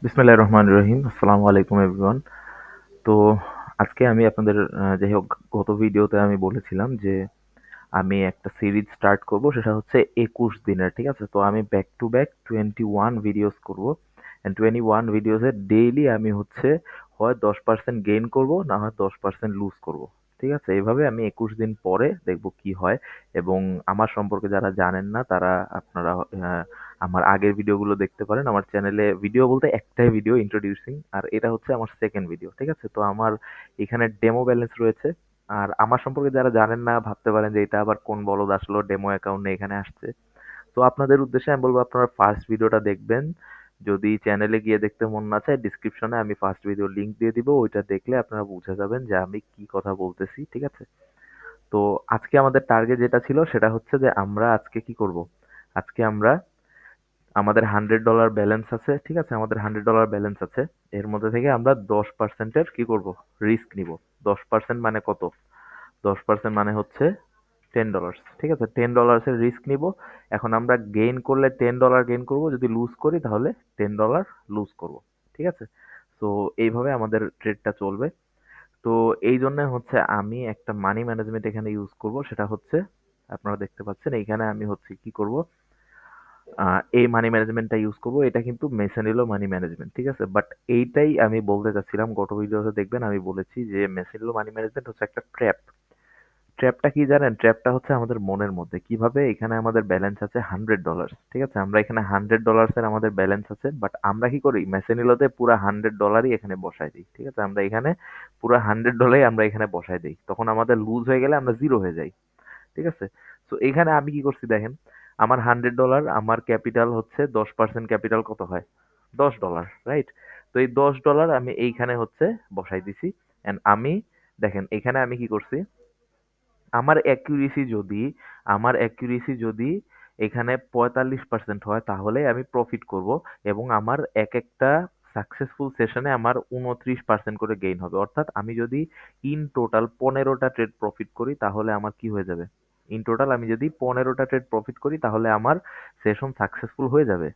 বিসমিল্লাহির রহমানির রহিম। আসসালামু আলাইকুম এভরিওয়ান। তো আজকে আমি আপনাদের যাই হোক গত ভিডিওতে আমি বলেছিলাম যে আমি একটা সিরিজ স্টার্ট করব, সেটা হচ্ছে 21 দিনের, ঠিক আছে? তো আমি ব্যাক টু ব্যাক 21 ভিডিওস করব। এন্ড 21 ভিডিওসে ডেইলি আমি হচ্ছে হয় 10% গেইন করব, না হয় 10% লুজ করব। ঠিক আছে? এভাবে আমি 21 দিন পরে দেখব কি হয়। এবং আমার সম্পর্কে যারা জানেন না তারা আপনারা আমার আগের ভিডিওগুলো দেখতে পারেন। আমার চ্যানেলে ভিডিও বলতে একটাই ভিডিও ইন্ট্রোডিউসিং, আর এটা হচ্ছে আমার সেকেন্ড ভিডিও। ঠিক আছে? তো আমার এখানে ডেমো ব্যালেন্স রয়েছে। আর আমার সম্পর্কে যারা জানেন না ভাবতে পারেন যে এটা আবার কোন বলদ আসলো ডেমো অ্যাকাউন্ট নিয়ে এখানে আসছে। তো আপনাদের উদ্দেশ্যে আমি বলবো আপনারা ফার্স্ট ভিডিওটা দেখবেন। যদি চ্যানেলে গিয়ে দেখতে মন না চায়, ডিসক্রিপশনে আমি ফার্স্ট ভিডিও লিংক দিয়ে দিব। ওইটা দেখলে আপনারা বুঝে যাবেন যে আমি কি কথা বলতেছি। ঠিক আছে? তো আজকে আমাদের টার্গেট যেটা ছিল সেটা হচ্ছে যে আমরা আজকে কি করব? আজকে আমরা আমাদের $100 ব্যালেন্স আছে। ঠিক আছে? আমাদের $100 ব্যালেন্স আছে। এর মধ্যে থেকে আমরা 10% এর কি করব? রিস্ক নিব। 10% মানে কত? 10% মানে হচ্ছে $10। ঠিক আছে? $10 এর রিস্ক নিব। এখন আমরা গেইন করলে $10 গেইন করব। যদি লুজ করি তাহলে $10 লুজ করব। ঠিক আছে? সো এইভাবে আমাদের ট্রেডটা চলবে। তো এই জন্য হচ্ছে আমি একটা মানি ম্যানেজমেন্ট এখানে ইউজ করব। সেটা হচ্ছে আপনারা দেখতে পাচ্ছেন এইখানে আমি হচ্ছে কি করব? এই মানি ম্যানেজমেন্টটা ইউজ করব। এটা কিন্তু মেসেনিলো মানি ম্যানেজমেন্ট। ঠিক আছে? বাট এইটাই আমি বলতে চাচ্ছিলাম, গত ভিডিওতে দেখবেন আমি বলেছি যে মেসেনিলো মানি ম্যানেজমেন্ট হচ্ছে একটা ট্র্যাপ। ট্র্যাপটা কি জানেন? ট্র্যাপটা হচ্ছে আমাদের মনের মধ্যে। কিভাবে? এখানে আমাদের ব্যালেন্স আছে $100। ঠিক আছে? আমরা এখানে $100 এর আমাদের ব্যালেন্স আছে। বাট আমরা কি করি? মেসেনিলোতে পুরা $100ই এখানে বসায় দিই। ঠিক আছে? আমরা এখানে পুরা $100 আমরা এখানে বসায় দেই। তখন আমাদের লুজ হয়ে গেলে আমরা জিরো হয়ে যাই। ঠিক আছে? সো এখানে আমি কি করছি দেখেন। আমার $100, আমার ক্যাপিটাল হচ্ছে 10% ক্যাপিটাল কত হয়? $10, রাইট? তো এই $10 আমি এইখানে হচ্ছে বসাই দিছি। অ্যান্ড আমি দেখেন এখানে আমি কি করছি? আমার অ্যাকুরেসি যদি আমার অ্যাকুরেসি যদি এখানে 45% হয় তাহলে আমি প্রফিট করব। এবং আমার এক একটা সাকসেসফুল সেশনে আমার 29% করে গেইন হবে। অর্থাৎ আমি যদি ইন টোটাল 15টা ট্রেড প্রফিট করি তাহলে আমার কি হয়ে যাবে? ইন টোটাল আমি যদি 15টা ট্রেড প্রফিট করি তাহলে আমার সেশন সাকসেসফুল হয়ে যাবে।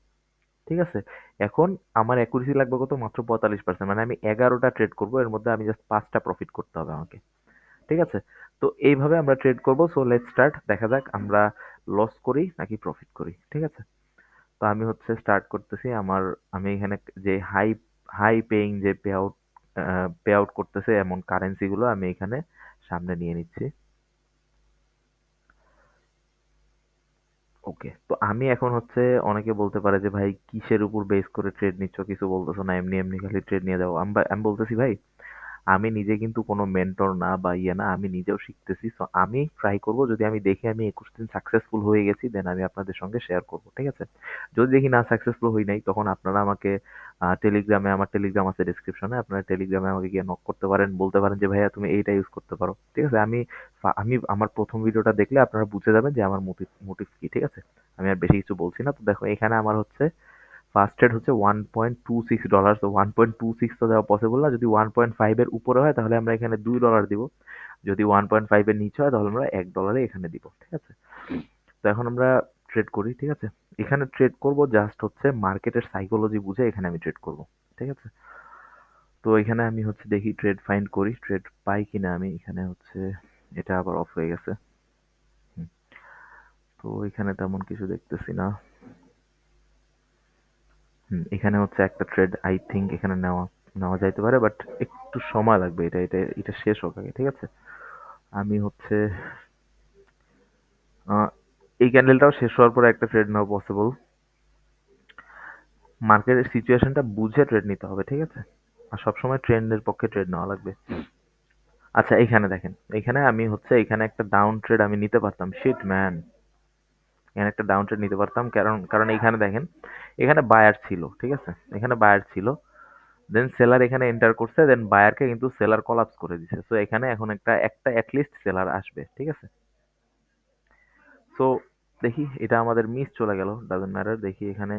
ঠিক আছে? এখন আমার অ্যাকুরেসি লাগবে কত? মাত্র 45%। মানে আমি 11টা ট্রেড করব, এর মধ্যে আমি জাস্ট 5টা প্রফিট করতে হবে আমাকে। ঠিক আছে? তো এইভাবে আমরা ট্রেড করব। So let's start. দেখা যাক আমরা লস করি নাকি প্রফিট করি। ঠিক আছে? তো আমি হচ্ছে স্টার্ট করতেছি। আমি এখানে যে হাই হাই পেইং যে পে আউট করতেছে এমন কারেন্সি গুলো আমি এখানে সামনে নিয়ে নিচ্ছি। ওকে। তো আমি এখন হচ্ছে অনেকে বলতে পারে যে ভাই কিসের উপর বেস করে ট্রেড নিচ্ছ? কিছু বলতেছো না, এমনি এমনি খালি ট্রেড নিয়ে যাও। আমি বলতেছি ভাই আমি নিজে কিন্তু কোনো মেন্টর না বা ইয়ে না, আমি নিজেও শিখতেছি। সো আমি ট্রাই করব, যদি আমি দেখি আমি 21 দিন সাকসেসফুল হয়ে গেছি দেন আমি আপনাদের সঙ্গে শেয়ার করব। ঠিক আছে? যদি দেখি না সাকসেসফুল হই নাই তখন আপনারা আমাকে টেলিগ্রামে, আমার টেলিগ্রাম আছে ডিসক্রিপশনে, আপনারা টেলিগ্রামে আমাকে গিয়ে নক করতে পারেন, বলতে পারেন যে ভাইয়া তুমি এইটা ইউজ করতে পারো। ঠিক আছে? আমি আমার প্রথম ভিডিওটা দেখলে আপনারা বুঝে যাবেন যে আমার মোটিভ মোটিভ কি। ঠিক আছে? আমি আর বেশি কিছু বলছি না। তো দেখো এখানে আমার হচ্ছে ফার্স্ট রেট হচ্ছে $1.26। তো 1.26 তো দেওয়া পসিবল না। যদি 1.5 এর উপরে হয় তাহলে আমরা এখানে $2 দিব। যদি 1.5 এর নিচে হয় তাহলে আমরা $1 এখানে দিব। ঠিক আছে? তো এখন আমরা ট্রেড করি। ঠিক আছে? এখানে ট্রেড করব জাস্ট হচ্ছে মার্কেটের সাইকোলজি বুঝে এখানে আমি ট্রেড করব। ঠিক আছে? তো এখানে আমি হচ্ছে দেখি ট্রেড ফাইন্ড করি, ট্রেড পাই কিনা আমি। এখানে হচ্ছে এটা আবার অফ হয়ে গেছে। হুম। তো এখানে তেমন কিছু দেখতেছি না। এখানে হচ্ছে একটা ট্রেড আই থিংক এখানে নেওয়া নেওয়া যাইতে পারে, বাট একটু সময় লাগবে। এটা শেষ হোক আগে। ঠিক আছে? আমি হচ্ছে আহ, এই ক্যান্ডেলটাও শেষ হওয়ার পরে একটা ট্রেড নেওয়া পসিবল। মার্কেটের সিচুয়েশনটা বুঝে ট্রেড নিতে হবে। ঠিক আছে? আর সবসময় ট্রেন্ডের পক্ষে ট্রেড নেওয়া লাগবে। আচ্ছা এখানে দেখেন, এখানে আমি হচ্ছে এখানে একটা ডাউন ট্রেড আমি নিতে পারতাম। শিট ম্যান, এখানে একটা ডাউন ট্রেড নিতে পারতাম। কারণ কারণ এখানে দেখেন এখানে বায়ার ছিল। ঠিক আছে? এখানে বায়ার ছিল। দেন সেলার এখানে এন্টার করছে, দেন বায়ারকে কিন্তু সেলার কলাপস করে দিছে। সো এখানে এখন একটা একটা অ্যাটলিস্ট সেলার আসবে। ঠিক আছে? সো দেখি এটা আমাদের মিস চলে গেল, ডাজন্ট ম্যাটার। দেখি এখানে,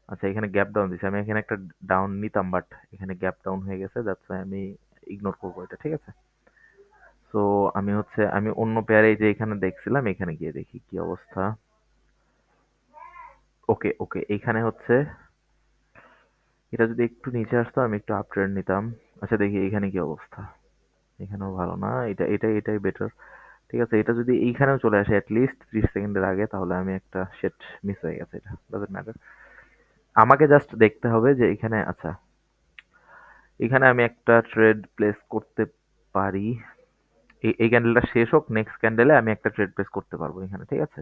আচ্ছা এখানে গ্যাপ ডাউন দিছে। আমি এখানে একটা ডাউন নিতাম বাট এখানে গ্যাপ ডাউন হয়ে গেছে, দ্যাটস ওয়াই আমি ইগনোর করবো এটা। ঠিক আছে? সো আমি অন্য পেয়ারে যে এখানে দেখছিলাম এখানে গিয়ে দেখি কি অবস্থা। ওকে ওকে, এইখানে হচ্ছে এটা যদি একটু নিচে আসতো আমি একটু আপ ট্রেড নিতাম। আচ্ছা দেখি এখানে কি অবস্থা। এখানেও ভালো না, এটাই বেটার। ঠিক আছে, এটা যদি এইখানেও চলে আসে লিস্ট 30 সেকেন্ডের আগে, তাহলে আমি একটা শেট মিস হয়ে গেছে, এটা ডাজন্ট ম্যাটার। আমাকে জাস্ট দেখতে হবে যে এখানে, আচ্ছা এখানে আমি একটা ট্রেড প্লেস করতে পারি। এই ক্যান্ডেলটা শেষ হোক, নেক্সট ক্যান্ডেলে আমি একটা ট্রেড প্লেস করতে পারবো এখানে, ঠিক আছে।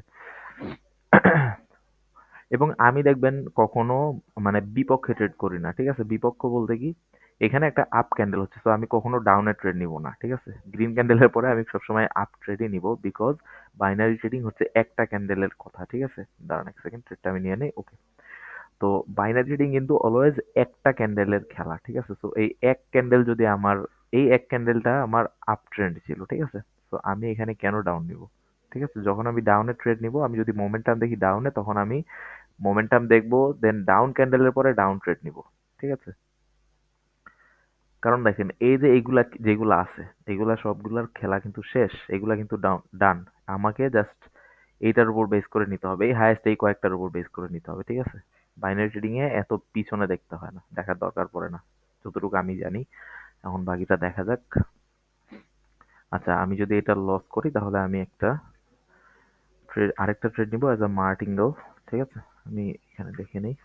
এবং আমি দেখবেন কখনো মানে বিপক্ষে ট্রেড করি না, ঠিক আছে। বিপক্ষ বলতে কি, এখানে একটা আপ ক্যান্ডেল হচ্ছে, তো আমি কখনো ডাউনের ট্রেড নিব না, ঠিক আছে। গ্রিন ক্যান্ডেলের পরে আমি সবসময় আপ ট্রেডই নিব, বিকজ বাইনারি ট্রেডিং হচ্ছে একটা ক্যান্ডেলের কথা, ঠিক আছে। দাঁড়ান এক সেকেন্ড, ট্রেডটা আমি নিয়ে নেই, ওকে। তো বাইনারি ট্রেডিং কিন্তু অলওয়েজ একটা ক্যান্ডেলের খেলা, ঠিক আছে। তো এই এক ক্যান্ডেল যদি আমার, এই এক ক্যান্ডেলটা আমার আপ ট্রেন্ড ছিল, ঠিক আছে। তো আমি এখানে কেন ডাউন নিব, ঠিক আছে। যখন আমি ডাউনে ট্রেড নিব, আমি যদি মোমেন্টাম দেখি ডাউনে, তখন আমি মোমেন্টাম দেখবো, দেন ডাউন ক্যান্ডেলের পরে ডাউন ট্রেড নিব, ঠিক আছে। কারণ দেখেন এই যে এইগুলা যেগুলা আছে, এগুলা সবগুলার খেলা কিন্তু শেষ, এগুলা কিন্তু ডাউন ডান। আমাকে জাস্ট এইটার উপর বেস করে নিতে হবে, এই হায়েস্ট এই কয়েকটার উপর বেস করে নিতে হবে, ঠিক আছে। বাইনারি ট্রেডিং এ এত পিছনে দেখতে হয় না, দেখার দরকার পড়ে না, যতটুকু আমি জানি। এখন বাকিটা দেখা যাক। আচ্ছা আমি যদি এটা লস করি, তাহলে আমি একটা ট্রেড, আরেকটা ট্রেড নিবো অ্যাজ আ মার্টিঙ্গেল, ঠিক আছে। আমি এখানে দেখে নিই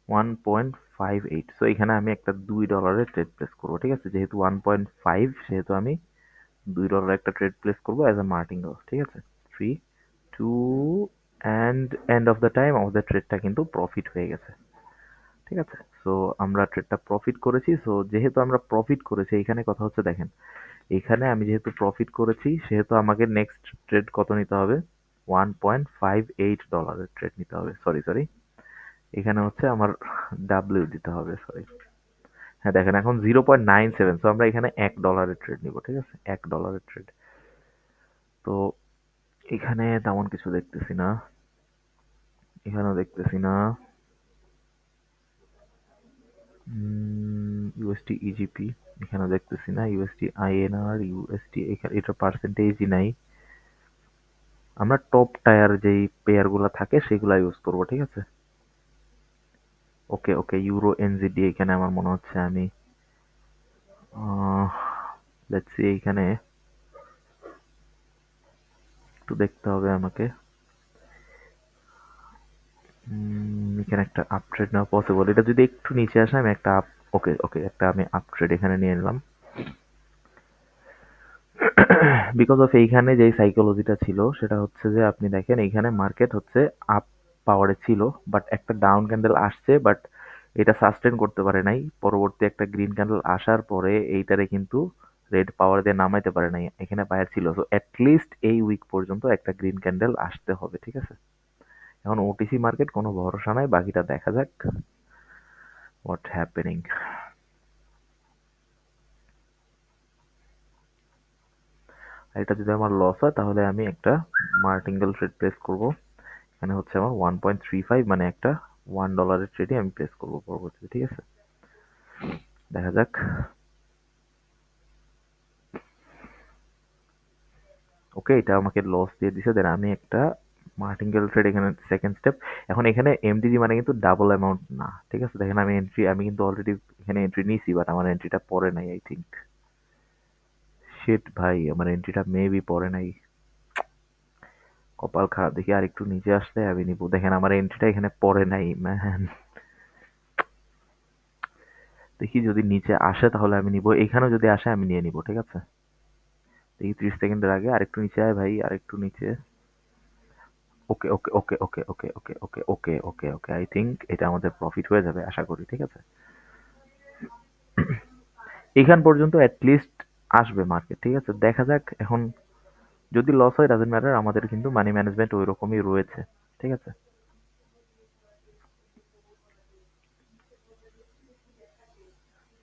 1.58, সো এখানে আমি একটা $2 ট্রেড প্লেস করবো, ঠিক আছে। যেহেতু 1.5, সেহেতু আমি $2 একটা ট্রেড প্লেস করবো অ্যাজ আ মার্টিঙ্গেল, ঠিক আছে। 3, 2 and end of the time আমাদের ট্রেডটা কিন্তু প্রফিট হয়ে গেছে, ঠিক আছে। সো আমরা ট্রেডটা প্রফিট করেছি। সো যেহেতু আমরা প্রফিট করেছি, এখানে কথা হচ্ছে দেখেন, এখানে আমি যেহেতু প্রফিট করেছি, সেহেতু আমাকে নেক্সট ট্রেড কত নিতে হবে, $1.58 ট্রেড নিতে হবে। সরি সরি, এখানে হচ্ছে আমার ডাব্লিউ দিতে হবে, সরি। হ্যাঁ দেখেন এখন 0.97, সো আমরা এখানে $1 ট্রেড নিব, ঠিক আছে। $1 ট্রেড। তো এখানে তেমন কিছু দেখতেছি না, এখানেও দেখতেছি না। ইউএসটি ইজিপি এখানে দেখতেছি না, ইউএসটি আইএনআর, ইউএসটি এখানে এটা পার্সেন্টেজই নাই। আমরা টপ টায়ার যেই পেয়ার গুলা থাকে সেগুলা ইউজ করবো, ঠিক আছে। ওকে ওকে, ইউরো এনজিডি এখানে আমার মনে হচ্ছে আমি লেটস সি, এইখানে একটু দেখতে হবে আমাকে। এখানে একটা আপ ট্রেড নেওয়া পসিবল, এটা যদি একটু নিচে আসে আমি একটা আপ, ওকে ওকে, একটা আমি আপ ট্রেড এখানে নিয়ে নিলাম। বিকজ অফ এইখানে যে সাইকোলজিটা ছিল, সেটা হচ্ছে যে আপনি দেখেন এইখানে মার্কেট হচ্ছে আপ পাওয়ারে ছিল, বাট একটা ডাউন ক্যান্ডেল আসছে, বাট এটা সাস্টেন করতে পারে নাই। পরবর্তী একটা গ্রিন ক্যান্ডেল আসার পরে এইটারে কিন্তু রেড পাওয়ার দিয়ে নামাইতে পারে নাই, এখানে বায়ার ছিল। সো অ্যাটলিস্ট এই উইক পর্যন্ত একটা গ্রিন ক্যান্ডেল আসতে হবে, ঠিক আছে। এখন ওটিসি মার্কেট কোনো ভরসা নাই, বাকিটা দেখা যাক হোয়াট হ্যাপেনিং। এটা যদি আমার লস হয়, তাহলে আমি একটা মার্টিঙ্গেল ট্রেড প্লেস করব। এখানে হচ্ছে আমার 1.35, মানে একটা $1 ট্রেডই আমি প্লেস করবো পরবর্তীতে, ঠিক আছে। দেখা যাক। ওকে, এটা আমাকে লস দিয়ে দিছে, দেন আমি একটা মার্টিঙ্গেল ট্রেড এখানে সেকেন্ড স্টেপ। এখন এখানে এমডিজি মানে কিন্তু ডাবল অ্যামাউন্ট না, ঠিক আছে। দেখেন আমি কিন্তু অলরেডি এখানে এন্ট্রি নিয়েছি, বাট আমার এন্ট্রিটা পরে নাই আই থিঙ্ক। শিট ভাই, আমার এন্ট্রিটা মেবি পরে নাই, কপাল খারাপ। দেখি আর একটু নিচে আসলে আমি নিবো। দেখেন আমার এন্ট্রিটা এখানে পরে নাই ম্যান। দেখি যদি নিচে আসে তাহলে আমি নিবো, এখানেও যদি আসে আমি নিয়ে নিবো, ঠিক আছে। দেখি 30 সেকেন্ডের আগে আরেকটু নিচে আয় ভাই, আরেকটু নিচে। ওকে ওকে ওকে ওকে ওকে ওকে ওকে ওকে ওকে ওকে, আই থিঙ্ক এটা আমাদের প্রফিট হয়ে যাবে আশা করি, ঠিক আছে। এইখান পর্যন্ত অ্যাটলিস্ট আসবে মার্কেট, ঠিক আছে। দেখা যাক এখন, যদি লস হয় ডাজেন্ট ম্যাটার, আমাদের কিন্তু মানি ম্যানেজমেন্ট ওই রকমই রয়েছে, ঠিক আছে।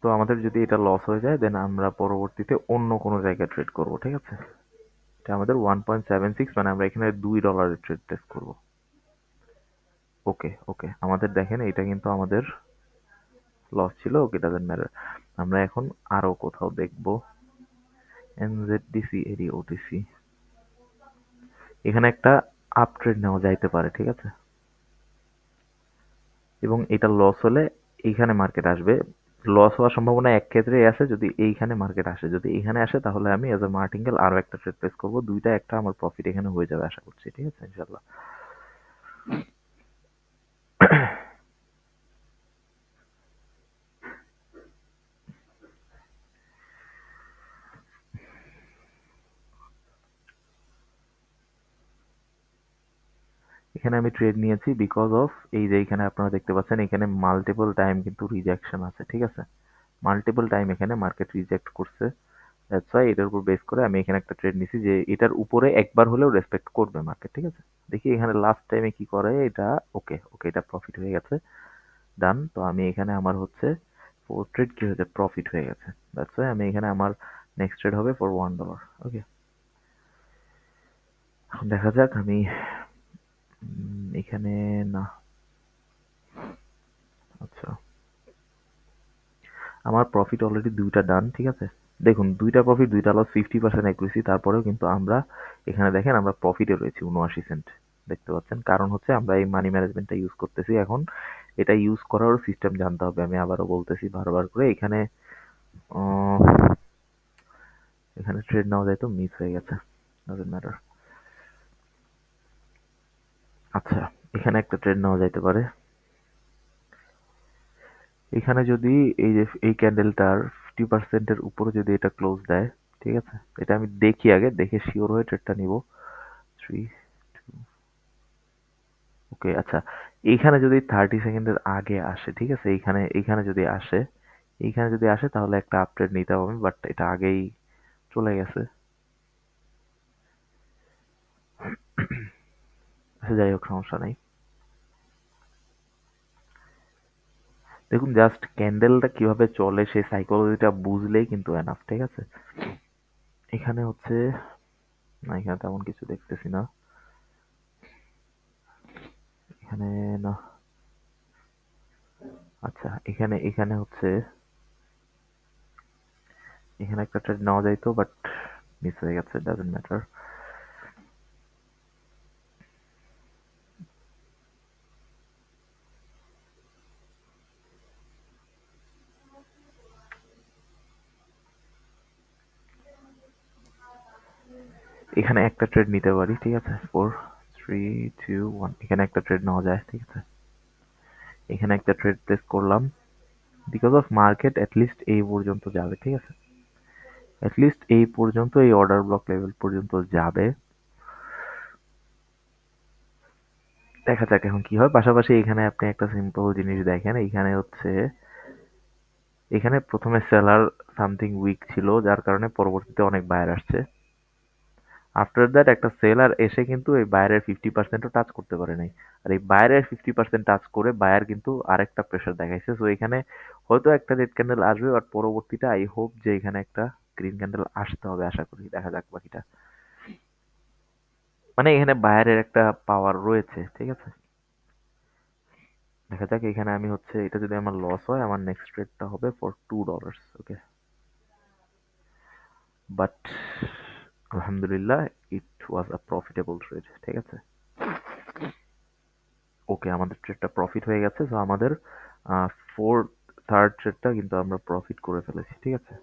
তো আমাদের যদি এটা লস হয়ে যায়, দেন আমরা পরবর্তীতে অন্য কোনো জায়গায় ট্রেড করব, ঠিক আছে। এটা আমাদের 1.76, মানে আমরা এখানে $2 ট্রেড প্লেস করবো। ওকে ওকে, আমাদের দেখেন এটা কিন্তু আমাদের লস ছিল, ওকে ডাজেন্ট ম্যাটার। আমরা এখন আরো কোথাও দেখবো, এনজেডডিসি, এডি, ওটিসি। এখানে একটা আপ ট্রেড নেওয়া যাইতে পারে, ঠিক আছে। এবং এটা লস হলে এইখানে মার্কেট আসবে। লস হওয়ার সম্ভাবনা এক ক্ষেত্রেই আছে, যদি এইখানে মার্কেট আসে। যদি এখানে আসে তাহলে আমি এজ এ মার্টিঙ্গেল আরো একটা ট্রেড প্লেস করবো, দুইটা একটা আমার প্রফিট এখানে হয়ে যাবে আশা করছি, ঠিক আছে ইনশাল্লাহ। এখানে আমি ট্রেড নিয়েছি বিকজ অফ এই যে এখানে আপনারা দেখতে পাচ্ছেন এখানে মাল্টিপল টাইম কিন্তু রিজেকশন আছে, ঠিক আছে। মাল্টিপল টাইম এখানে মার্কেট রিজেক্ট করছে। দ্যাটস ওয়াই এটার উপর বেস করে আমি এখানে একটা ট্রেড নিছি যে এটার উপরে একবার হলেও রেসপেক্ট করবে মার্কেট, ঠিক আছে। দেখি এখানে লাস্ট টাইমে কি করে এটা। ওকে ওকে, এটা প্রফিট হয়ে গেছে, ডান। তো আমি এখানে আমার হচ্ছে ফোর ট্রেড কি হয়েছে, প্রফিট হয়ে গেছে। দ্যাটস ওয়াই আমি এখানে আমার নেক্সট ট্রেড হবে ফর $1। ওকে, এখন দেখা যাক আমি এখানে না, আচ্ছা আমার প্রফিট অলরেডি দুইটা ডান, ঠিক আছে। দেখুন দুইটা প্রফিট দুইটা লস, 50% অ্যাকুরেসি, তারপরেও কিন্তু আমরা এখানে দেখেন আমরা প্রফিটে রয়েছি 79 সেন্ট, দেখতে পাচ্ছেন। কারণ হচ্ছে আমরা এই মানি ম্যানেজমেন্টটা ইউজ করতেছি এখন। এটা ইউজ করারও সিস্টেম জানতে হবে, আমি আবারও বলতেছি বারবার করে। এখানে আহ, এখানে ট্রেড নেওয়া যায় তো মিস হয়ে গেছে, ডাজন্ট ম্যাটার। আচ্ছা, এখানে একটা ট্রেড নেওয়া যাইতে পারে। এখানে যদি এই যে এই ক্যান্ডেলটার 50% এর উপরে যদি এটা ক্লোজ দেয়, ঠিক আছে, এটা আমি দেখি আগে, দেখে শিওর হয়ে ট্রেডটা নিব। 3, ওকে আচ্ছা। এইখানে যদি 30 সেকেন্ডের আগে আসে, ঠিক আছে, এইখানে এইখানে যদি আসে, এইখানে যদি আসে তাহলে একটা আপট্রেড নিতে হবে, বাট এটা আগেই চলে গেছে। আচ্ছা যাই হোক, সমস্যা নাই। দেখুন জাস্ট ক্যান্ডেলটা কিভাবে চলে সেই সাইকোলজিটা বুঝলেই কিন্তু এনাফ, ঠিক আছে। এখানে হচ্ছে না, এখানে তেমন কিছু দেখতেছি না। এখানে না, আচ্ছা এখানে এখানে হচ্ছে এখানে একটা ট্রেড নেওয়া যাইতো বাট মিস হয়ে গেছে, ডাজন্ট ম্যাটার। এখানে একটা ট্রেড নিতে পারি, ঠিক আছে। 4, 3, 2, 1, এখানে একটা ট্রেড নেওয়া যায়, ঠিক আছে। এখানে একটা ট্রেড প্লেস করলাম বিকজ অফ মার্কেট অ্যাটলিস্ট এই পর্যন্ত যাবে, ঠিক আছে। অ্যাটলিস্ট এই পর্যন্ত, এই অর্ডার ব্লক লেভেল পর্যন্ত যাবে। দেখা যাক এখন কি হয়। পাশাপাশি এখানে আপনি একটা সিম্পল জিনিস দেখেন, এইখানে হচ্ছে এখানে প্রথমে সেলার সামথিং উইক ছিল, যার কারণে পরবর্তীতে অনেক বায়ার আসছে। আফটার দ্যাট একটা সেলার এসে কিন্তু এই বায়ারের 50%ও টাচ করতে পারে নাই। আর এই বায়ারের 50% টাচ করে বায়ার কিন্তু আরেকটা প্রেশার দেখাইছে। সো এখানে হয়তো একটা রেড ক্যান্ডেল আসবে, বাট পরবর্তীতে আই হোপ যে এখানে একটা গ্রিন ক্যান্ডেল আসতে হবে, আশা করি। দেখা যাক বাকিটা। মানে এখানে বায়ারের একটা পাওয়ার রয়েছে, ঠিক আছে। দেখা যাক। এখানে আমি হচ্ছে এটা যদি আমার লস হয়, আমার নেক্সট ট্রেডটা হবে ফর $2। ওকে, বাট আলহামদুলিল্লাহ ইট ওয়াজ আ প্রফিটেবল ট্রেড, ঠিক আছে। ওকে, আমাদের ট্রেডটা প্রফিট হয়ে গেছে। সো আমাদের ফোর্থ থার্ড ট্রেডটা কিন্তু আমরা প্রফিট করে ফেলেছি, ঠিক আছে।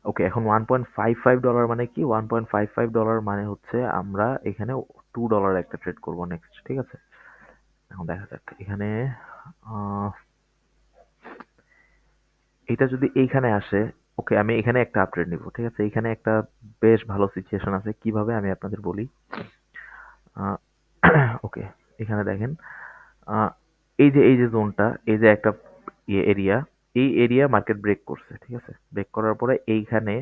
ওকে, এখন $1.55 মানে কি? $1.55 মানে হচ্ছে আমরা এখানে $2 একটা ট্রেড করব নেক্সট, ঠিক আছে। এখন দেখা যাক এখানে আহ, এটা যদি এইখানে আসে। ওকে, আমি এখানে একটা আপট্রেড নিব, ঠিক আছে। এখানে একটা বেশ ভালো সিচুয়েশন আছে, কিভাবে আমি আপনাদের বলি। আহ, ওকে, এখানে দেখেন আহ, এই যে জোনটা, এই যে একটা এরিয়া, এই এরিয়া মার্কেট ব্রেক করছে, ঠিক আছে। ব্রেক করার পরে এইখানে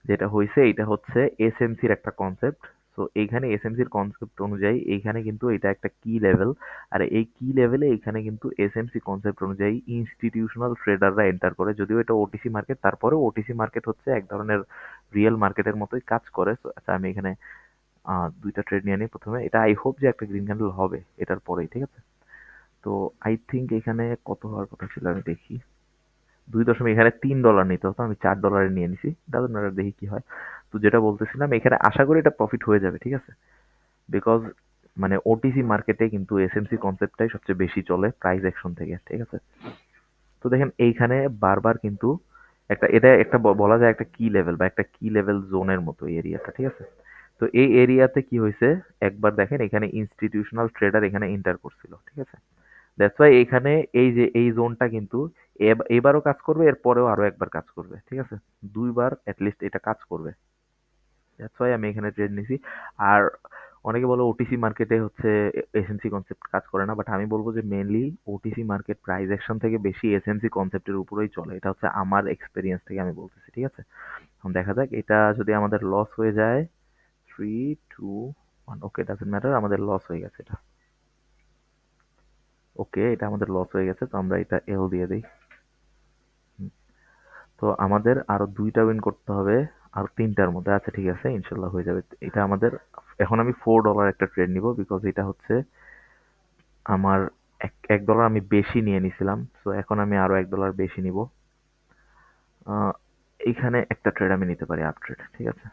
যেটা হয়েছে এটা হচ্ছে এসএমসির একটা কনসেপ্ট। সো এইখানে এসএমসির কনসেপ্ট অনুযায়ী এইখানে কিন্তু এটা একটা কি লেভেল। আর এই কি লেভেলে এইখানে কিন্তু এসএমসি কনসেপ্ট অনুযায়ী ইনস্টিটিউশনাল ট্রেডাররা এন্টার করে। যদিও এটা ওটিসি মার্কেট, তারপরেও ওটিসি মার্কেট হচ্ছে এক ধরনের রিয়েল মার্কেটের মতোই কাজ করে। So, আচ্ছা আমি এখানে দুইটা ট্রেড নিয়ে নিই প্রথমে। এটা আই হোপ যে একটা গ্রিন ক্যান্ডেল হবে এটার পরেই, ঠিক আছে। তো আই থিঙ্ক এখানে কত হওয়ার কথা ছিল আমি দেখি। 2 দশমিক, এখানে $3 নিতে হতো, আমি $4 নিয়ে নিছি। ডাজন্ট ম্যাটার, দেখি কি হয়। তো যেটা বলতেছিলাম, এখানে আশা করি এটা প্রফিট হয়ে যাবে, ঠিক আছে। বিকজ মানে ওটিসি মার্কেটে কিন্তু এসএমসি কনসেপ্টটাই সবচেয়ে বেশি চলে প্রাইস অ্যাকশন থেকে, ঠিক আছে? তো দেখেন এইখানে বারবার কিন্তু এটা একটা বলা যায় একটা কি লেভেল বা একটা কি লেভেল জোনের মতো এই এরিয়াটা, ঠিক আছে? তো এই এরিয়াতে কি হয়েছে, একবার দেখেন এখানে ইনস্টিটিউশনাল ট্রেডার এখানে এন্টার করছিল, ঠিক আছে? দ্যাটস ওয়াই এখানে এই যে এই জোনটা কিন্তু এবারও কাজ করবে, এর পরেও আরো একবার কাজ করবে, ঠিক আছে? দুইবার লিস্ট এটা কাজ করবে। দ্যাটস ওয়াই আমি এখানে ট্রেড নিছি। আর অনেকে বলে ওটিসি মার্কেটে হচ্ছে এসএমসি কনসেপ্ট কাজ করে না, বাট আমি বলবো যে mainly OTC market price action থেকে বেশি এসএমসি কনসেপ্টের উপরেই চলে। এটা হচ্ছে আমার এক্সপেরিয়েন্স থেকে আমি বলতেছি, ঠিক আছে? এখন দেখা যাক এটা যদি আমাদের লস হয়ে যায়। 3, 2, 1, ওকে, ডাজন্ট ম্যাটার, আমাদের লস হয়ে গেছে এটা। ওকে, এটা আমাদের লস হয়ে গেছে, তো আমরা এটা এল দিয়ে দিই। তো আমাদের আরো ২টা উইন করতে হবে, আর ৩টার মধ্যে। আচ্ছা ঠিক আছে, ইনশাল্লাহ হয়ে যাবে। এটা আমাদের এখন আমি $4 একটা ট্রেড নিব, বিকজ এটা হচ্ছে আমার $1 আমি বেশি নিয়ে নিছিলাম। সো এখন আমি আরো $1 বেশি নিব। এইখানে একটা ট্রেড আমি নিতে পারি, আপ ট্রেড, ঠিক আছে?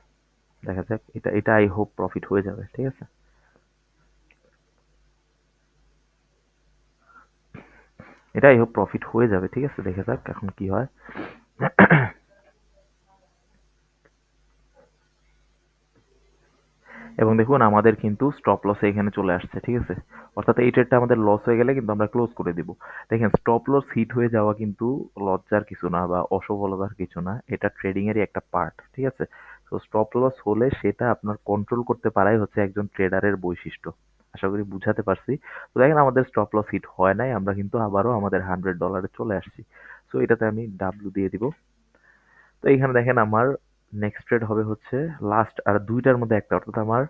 দেখা যাক, এটা এটা আই হোপ প্রফিট হয়ে যাবে, ঠিক আছে? এটা আই হোপ প্রফিট হয়ে যাবে, ঠিক আছে? দেখা যাক এখন কি হয়। এবং দেখুন আমাদের কিন্তু স্টপ লস এখানে চলে আসছে, ঠিক আছে? অর্থাৎ এই ট্রেডটা আমাদের লস হয়ে গেলে কিন্তু আমরা ক্লোজ করে দিব। দেখেন স্টপ লস হিট হয়ে যাওয়া কিন্তু লজ্জার কিছু না বা অসফলতার কিছু না, এটা ট্রেডিং এরই একটা পার্ট, ঠিক আছে? তো স্টপ লস হলে সেটা আপনার কন্ট্রোল করতে পারাই হচ্ছে একজন ট্রেডারের বৈশিষ্ট্য। আশা করি বুঝাতে পারছি। তো দেখেন আমাদের স্টপ লস হিট হয় নাই, আমরা কিন্তু আবারও আমাদের $100 চলে আসছি। সো এটাতে আমি ডাব্লিউ দিয়ে দিব। তো এইখানে দেখেন আমার নেক্সট ট্রেড হবে হচ্ছে লাস্ট আর দুইটার মধ্যে একটা, অর্থাৎ আমার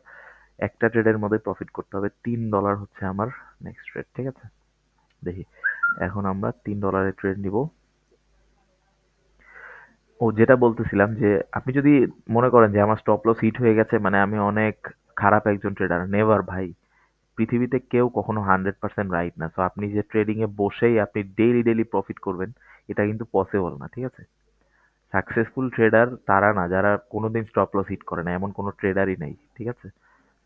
একটা ট্রেডের মধ্যে প্রফিট করতে হবে। $3 হচ্ছে আমার নেক্সট ট্রেড, ঠিক আছে? দেখি এখন আমরা $3 ট্রেড নিব। ও যেটা বলতেছিলাম যে আপনি যদি মনে করেন যে আমার স্টপ লস হিট হয়ে গেছে মানে আমি অনেক খারাপ একজন ট্রেডার, নেভার ভাই। পৃথিবীতে কেউ কখনো 100% রাইট না। সো আপনি যে ট্রেডিং এ বসেই আপনি ডেইলি ডেইলি প্রফিট করবেন, এটা কিন্তু পসিবল না, ঠিক আছে? সাকসেসফুল ট্রেডার তারা না যারা কোনোদিন স্টপ লস হিট করে না, এমন কোনো ট্রেডারই নাই, ঠিক আছে?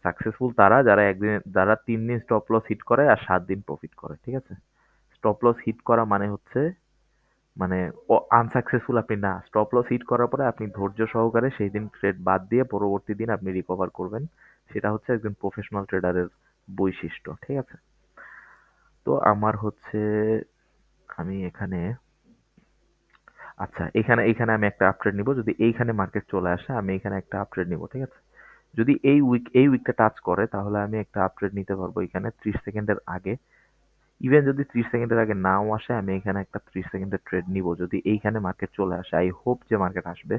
সাকসেসফুল তারা যারা 3 দিন স্টপ লস হিট করে আর 7 দিন প্রফিট করে, ঠিক আছে? স্টপ লস হিট করা মানে হচ্ছে মানে আনসাকসেসফুল আপনি না। স্টপ লস হিট করার পরে আপনি ধৈর্য সহকারে সেই দিন ট্রেড বাদ দিয়ে পরবর্তী দিন আপনি রিকভার করবেন। সেটা হচ্ছে একজন প্রফেশনাল ট্রেডারের বৈশিষ্ট্য, ঠিক আছে? তো আমার হচ্ছে আমি এখানে আচ্ছা এখানে এখানে আমি একটা আপট্রেড নিব। যদি এইখানে মার্কেট চলে আসে আমি এখানে একটা আপট্রেড নিব, ঠিক আছে? যদি এই উইকটা টাচ করে তাহলে আমি একটা আপট্রেড নিতে পারবো এখানে 30 সেকেন্ডের আগে। ইভেন যদি 30 সেকেন্ডের আগে নাও আসে আমি এখানে একটা 30 সেকেন্ডের ট্রেড নিব যদি এইখানে মার্কেট চলে আসে। আই হোপ যে মার্কেট আসবে,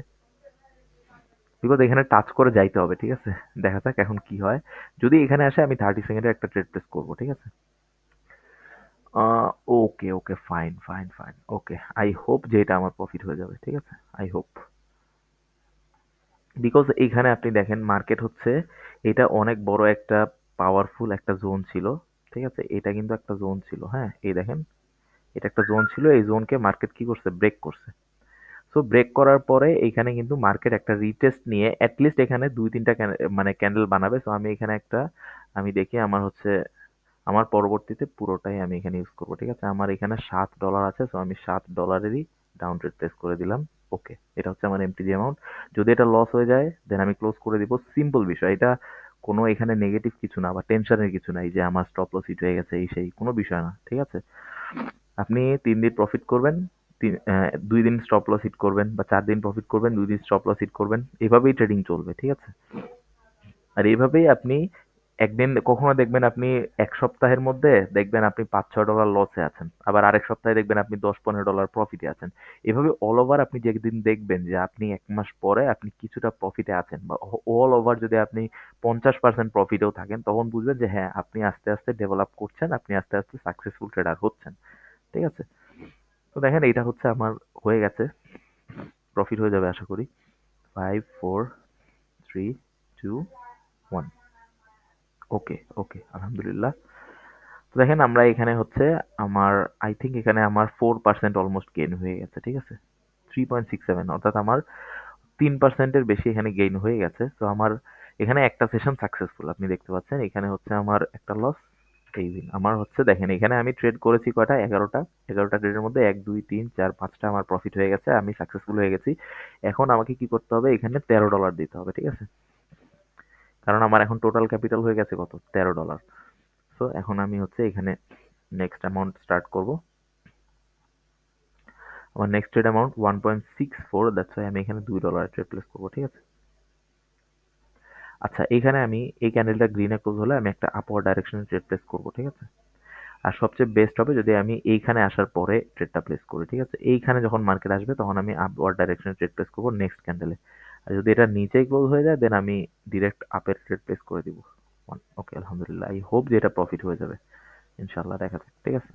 বিকজ এখানে টাচ করে যাইতে হবে, ঠিক আছে? দেখা যাক এখন কি হয়। যদি এখানে আসে আমি 30 সেকেন্ডের একটা ট্রেড প্লেস করবো, ঠিক আছে? Okay okay, fine fine fine, okay. I hope যে এটা আমার প্রফিট হয়ে যাবে, ঠিক আছে? আই হোপ, বিকজ এইখানে আপনি দেখেন মার্কেট হচ্ছে এটা অনেক বড় একটা পাওয়ারফুল একটা জোন ছিল, ঠিক আছে? এটা কিন্তু একটা জোন ছিল, হ্যাঁ, এই দেখেন এটা একটা জোন ছিল, এই জোনকে মার্কেট কি করছে, ব্রেক করছে। সো ব্রেক করার পরে এখানে কিন্তু মার্কেট একটা রিটেস্ট নিয়ে অ্যাটলিস্ট এখানে ২-৩টা মানে ক্যান্ডেল বানাবে। সো আমি এখানে একটা আমি দেখি আমার হচ্ছে আমার পরবর্তীতে পুরোটাই আমি এখানে ইউজ করবো, ঠিক আছে? আমার এখানে $7 আছে, সো আমি $7-এরই ডাউন ট্রেড প্লেস করে দিলাম। ওকে, এটা হচ্ছে আমার এমটিজি অ্যামাউন্ট। যদি এটা লস হয়ে যায় দেন আমি ক্লোজ করে দিব। সিম্পল বিষয় এটা, কোনো এখানে নেগেটিভ কিছু না বা টেনশনের কিছু নাই যে আমার স্টপ লস হিট হয়ে গেছে এই সেই কোনো বিষয় না, ঠিক আছে? আপনি 3 দিন প্রফিট করবেন, 2 দিন স্টপ লস হিট করবেন, বা 4 দিন প্রফিট করবেন, 2 দিন স্টপ লস হিট করবেন, এভাবেই ট্রেডিং চলবে, ঠিক আছে? আর এইভাবেই আপনি একদিন কখনো দেখবেন আপনি 1 সপ্তাহের মধ্যে দেখবেন আপনি $5-6 লসে আছেন, আবার আরেক সপ্তাহে দেখবেন আপনি $10-15 প্রফিটে আছেন। এভাবে অল ওভার আপনি যেদিন দেখবেন যে আপনি 1 মাস পরে আপনি কিছুটা প্রফিটে আছেন, বা অল ওভার যদি আপনি 50% প্রফিটেও থাকেন, তখন বুঝবেন যে হ্যাঁ আপনি আস্তে আস্তে ডেভেলপ করছেন, আপনি আস্তে আস্তে সাকসেসফুল ট্রেডার হচ্ছেন, ঠিক আছে? তো দেখেন এইটা হচ্ছে আমার হয়ে গেছে, প্রফিট হয়ে যাবে আশা করি। 5, 4, 3, 2, 1। ওকে ওকে, আলহামদুলিল্লাহ। তো দেখেন আমরা এখানে হচ্ছে আমার আই থিঙ্ক এখানে আমার 4% অলমোস্ট গেইন হয়ে গেছে, ঠিক আছে? 3.67, অর্থাৎ আমার 3%-এর বেশি এখানে গেইন হয়ে গেছে। তো আমার এখানে একটা সেশন সাকসেসফুল আপনি দেখতে পাচ্ছেন। এখানে হচ্ছে আমার একটা লস। এই দিন আমার হচ্ছে দেখেন এখানে আমি ট্রেড করেছি কয়টা 11টা। 11টা ট্রেডের মধ্যে 1 2 3 4 5টা আমার প্রফিট হয়ে গেছে, আমি সাকসেসফুল হয়ে গেছি। এখন আমাকে কি করতে হবে, এখানে $13 দিতে হবে, ঠিক আছে? কারণ আমার এখন টোটাল ক্যাপিটাল হয়ে গেছে কত, $13। সো এখন আমি হচ্ছে এখানে নেক্সট অ্যামাউন্ট স্টার্ট করব। আমার next trade amount 1.64, that's why আমি এখানে $2 ট্রেড প্লেস করবো, ঠিক আছে? আচ্ছা, এখানে আমি এই ক্যান্ডেলটা গ্রিনে ক্লোজ হলে আমি একটা আপওয়ার্ড ডাইরেকশনে ট্রেড প্লেস করবো, ঠিক আছে? আর সবচেয়ে বেস্ট হবে যদি আমি এইখানে আসার পরে ট্রেডটা প্লেস করি, ঠিক আছে? এইখানে যখন মার্কেট আসবে তখন আমি আপওয়ার্ড ডাইরেকশনে ট্রেড প্লেস করবো নেক্সট ক্যান্ডেলে। আর যদি এটা নিচেই ক্লোজ হয়ে যায় দেন আমি ডিরেক্ট আপের ট্রেড প্লেস করে দিব। ওকে, আলহামদুলিল্লাহ, আই হোপ যে এটা প্রফিট হয়ে যাবে। ইনশাল্লাহ, দেখা যাক, ঠিক আছে?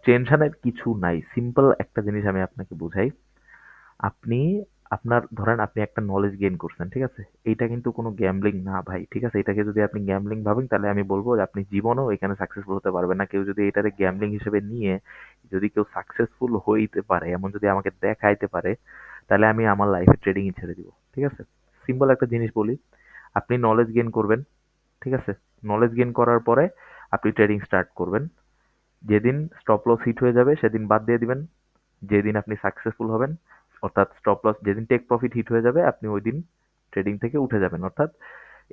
টেনশনের কিছু নাই, সিম্পল একটা জিনিস আমি আপনাকে বুঝাই। আপনি আপনার ধরেন আপনি একটা নলেজ গেইন করছেন, ঠিক আছে? এইটা কিন্তু কোনো গ্যাম্বলিং না ভাই, ঠিক আছে? এটাকে যদি আপনি গ্যাম্বলিং ভাবেন তাহলে আমি বলবো যে আপনি জীবনেও এখানে সাকসেসফুল হতে পারবেন না। কেউ যদি এটারে গ্যাম্বলিং হিসেবে নিয়ে যদি কেউ সাকসেসফুল হইতে পারে এমন যদি আমাকে দেখাইতে পারে, তাহলে আমি আমার লাইফে ট্রেডিং ছেড়ে দিব, ঠিক আছে? সিম্পল একটা জিনিস বলি, আপনি নলেজ গেইন করবেন, ঠিক আছে? নলেজ গেইন করার পরে আপনি ট্রেডিং স্টার্ট করবেন। যেদিন স্টপ লস হিট হয়ে যাবে সেদিন বাদ দিয়ে দিবেন। যেদিন আপনি সাকসেসফুল হবেন, অর্থাৎ স্টপ লস যেদিন টেক প্রফিট হিট হয়ে যাবে আপনি ওই দিন ট্রেডিং থেকে উঠে যাবেন। অর্থাৎ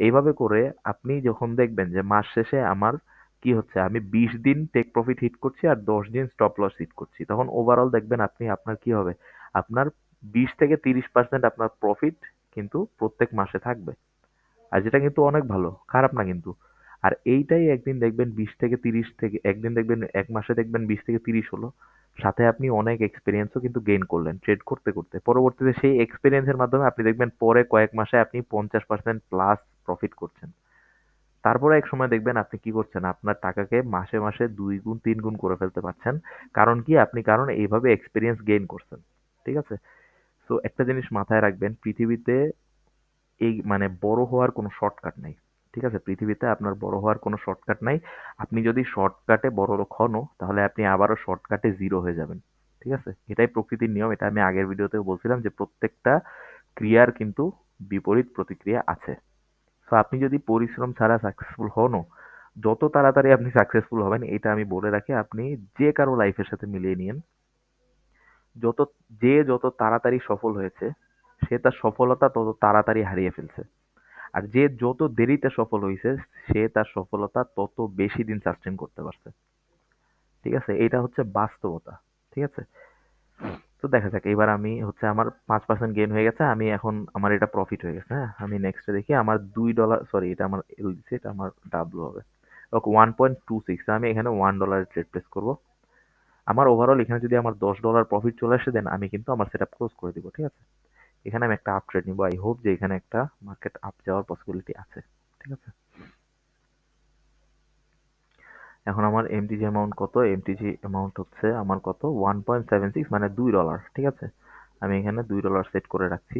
এইভাবে করে আপনি যখন দেখবেন যে মাস শেষে আমার কি হচ্ছে, আমি 20 দিন টেক প্রফিট হিট করছি আর 10 দিন স্টপ লস হিট করছি, তখন ওভারঅল দেখবেন আপনি আপনার কি হবে, আপনার 20 থেকে 30% আপনার প্রফিট কিন্তু প্রত্যেক মাসে থাকবে। আর যেটা কিন্তু অনেক ভালো, খারাপ না কিন্তু। আর এইটাই একদিন দেখবেন 20 থেকে 30 থেকে একদিন দেখবেন এক মাসে দেখবেন 20 থেকে 30 হলো। সাথে আপনি অনেক এক্সপিরিয়েন্সও কিন্তু গেইন করলেন ট্রেড করতে করতে। পরবর্তীতে সেই এক্সপিরিয়েন্সের মাধ্যমে আপনি দেখবেন পরে কয়েক মাসে আপনি 50% প্লাস প্রফিট করছেন। তারপরে এক সময় দেখবেন আপনি কি করছেন, আপনার টাকাকে মাসে মাসে 2 গুণ 3 গুণ করে ফেলতে পারছেন। কারণ কি, আপনি কারণ এইভাবে এক্সপিরিয়েন্স গেইন করছেন, ঠিক আছে? তো একটা জিনিস মাথায় রাখবেন, পৃথিবীতে এই মানে বড় হওয়ার কোনো শর্টকাট নাই। ঠিক আছে? পৃথিবীতে আপনার বড় হওয়ার কোনো শর্টকাট নাই। আপনি যদি শর্টকাটে বড়লোক হনও, তাহলে আপনি আবারও শর্টকাটে জিরো হয়ে যাবেন। ঠিক আছে? এটাই প্রকৃতির নিয়ম। এটা আমি আগের ভিডিওতেও বলছিলাম যে প্রত্যেকটা ক্রিয়ার কিন্তু বিপরীত প্রতিক্রিয়া আছে। সো আপনি যদি পরিশ্রম ছাড়া সাকসেসফুল হনও, যত তাড়াতাড়ি আপনি সাকসেসফুল হবেন এটা আমি বলে রাখি, আপনি যে কারো লাইফের সাথে মিলিয়ে নিয়েন। যত যত তাড়াতাড়ি সফল হয়েছে, সে তার সফলতা তত তাড়াতাড়ি হারিয়ে ফেলছে। আর যে যত দেরিতে সফল হইছে, সে তার সফলতা তত বেশি দিন সাস্টেইন করতে পারছে। ঠিক আছে? এইটা হচ্ছে বাস্তবতা। ঠিক আছে? তো দেখা যাক, এবার আমি হচ্ছে আমার 5% গেইন হয়ে গেছে। আমি এখন আমার এটা প্রফিট হয়ে গেছে, হ্যাঁ? আমি নেক্সটে দেখি আমার $2, সরি এটা আমার এল দিছে, এটা আমার ডাব্লু হবে। ওকে, 1.26, আমি এখানে $1 ট্রেড প্লেস করব। আমার ওভারঅল এখানে যদি আমার $10 প্রফিট চলে আসে দেন আমি কিন্তু আমার সেটআপ ক্লোজ করে দিব। ঠিক আছে? এখানে আমি একটা আপ ট্রেড নিব। আই হোপ যে এখানে একটা মার্কেট আপ যাওয়ার পসিবিলিটি আছে। ঠিক আছে? এখন আমার এমটিজি অ্যামাউন্ট কত? এমটিজি অ্যামাউন্ট হচ্ছে আমার কত? 1.76, মানে $2। ঠিক আছে? আমি এখানে $2 সেট করে রাখছি।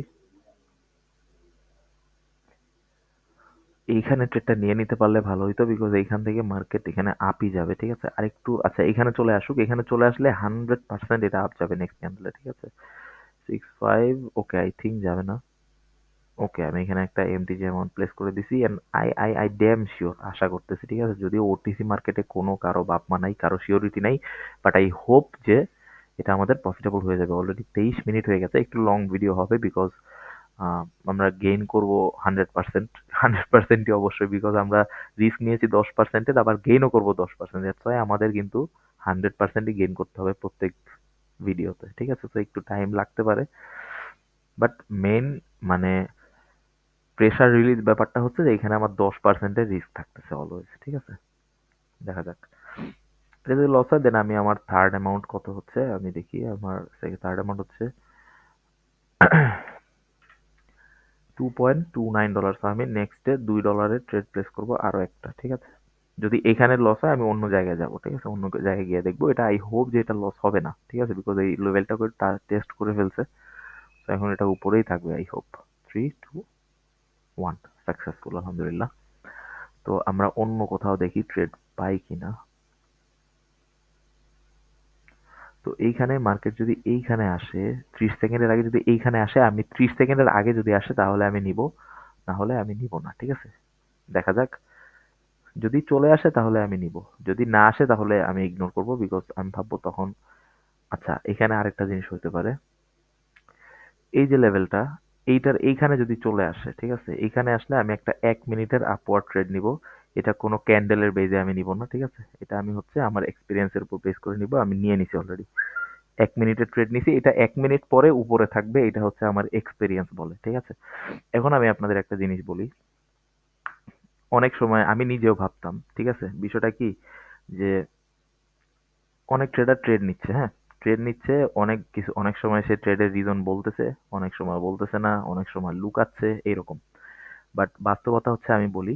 এইখানে ট্রেডটা নিয়ে নিতে পারলে ভালো হইতো, বিকজ এইখান থেকে মার্কেট এখানে আপই যাবে। ঠিক আছে? আরেকটু আচ্ছা, এখানে চলে আসুক। এখানে চলে আসলে 100% এটা আপ যাবে নেক্সট ক্যান্ডেলে। ঠিক আছে? 65, ওকে, আই থিঙ্ক যাবে না। ওকে, আমি এখানে একটা এমটিজি অ্যামাউন্ট প্লেস করে দিছি এন্ড আই ড্যাম শিওর, আশা করতেছি, ঠিক আছে? যদিও ওটিসি মার্কেটে কোনো কারো বাপ মা নাই, কারো সিওরিটি নাই, বাট আই হোপ যে এটা আমাদের প্রফিটেবল হয়ে যাবে। অলরেডি 23 মিনিট হয়ে গেছে, একটু লং ভিডিও হবে বিকজ আমরা গেইন করব 100%। 100%ই অবশ্যই, বিকজ আমরা রিস্ক নিয়েছি 10%-এর, আবার গেইনও করবো 10%। দ্যাটস ওয়াই আমাদের কিন্তু 100%ই গেইন করতে হবে প্রত্যেক ভিডিওতে। ঠিক আছে? তো একটু টাইম লাগতে পারে, বাট মেইন মানে প্রেশার রিলিজ ব্যাপারটা হচ্ছে যে এখানে আমার 10%-এর রিস্ক থাকতেছে অলওয়েজ। ঠিক আছে? দেখা যাক। এটা যদি লস হয় দেন আমি আমার থার্ড অ্যামাউন্ট কত হচ্ছে আমি দেখি। আমার থার্ড অ্যামাউন্ট হচ্ছে $2.29। আমি নেক্সটে $2 ট্রেড প্লেস করব আরো একটা। ঠিক আছে? যদি এখানে লস হয় আমি অন্য জায়গায় যাব। ঠিক আছে? অন্য জায়গায় গিয়ে দেখবো। এটা আই হোপ যে এটা লস হবে না। ঠিক আছে? বিকজ এই লেভেলটা করে টেস্ট করে ফেলছে। তো এখন এটা উপরেই থাকবে আই হোপ। 3 2 1, সাকসেসফুল, আলহামদুলিল্লাহ। তো আমরা অন্য কোথাও দেখি ট্রেড পাই কিনা। তো এইখানে মার্কেট যদি এইখানে আসে 30 সেকেন্ডের আগে যদি এইখানে আসে, আমি 30 সেকেন্ডের আগে যদি আসে তাহলে আমি নিব, না হলে আমি নিব না। ঠিক আছে? দেখা যাক। যদি চলে আসে তাহলে আমি নিব। যদি না আসে তাহলে আমি ইগনোর করব, বিকজ আমি ভাববো তখন আচ্ছা এখানে আরেকটা জিনিস হইতে পারে। এই যে লেভেলটা, এইটার এইখানে যদি চলে আসে, ঠিক আছে? এইখানে আসলে আমি একটা 1 মিনিটের আপওয়ার্ড ট্রেড নিব। এটা কোনো ক্যান্ডেলের বেজে আমি নিব না, ঠিক আছে? এটা আমি হচ্ছে আমার এক্সপেরিয়েন্সের উপর বেস করে নিব। আমি নিয়ে নিছি অলরেডি। 1 মিনিটের ট্রেড নিছি। এটা 1 মিনিট পরে উপরে থাকবে। এটা হচ্ছে আমার এক্সপেরিয়েন্স বলে, ঠিক আছে? এখন আমি আপনাদের একটা জিনিস বলি। অনেক সময় আমি নিজেও ভাবতাম, ঠিক আছে? বিষয়টা কি যে অনেক ট্রেডার ট্রেড নিচ্ছে, হ্যাঁ? ট্রেড নিচ্ছে অনেক কিছু, অনেক সময় সে ট্রেডের রিজন বলতেছে, অনেক সময় বলতেছে না, অনেক সময় লুকাচ্ছে, এইরকম। বাট বাস্তবতা হচ্ছে আমি বলি,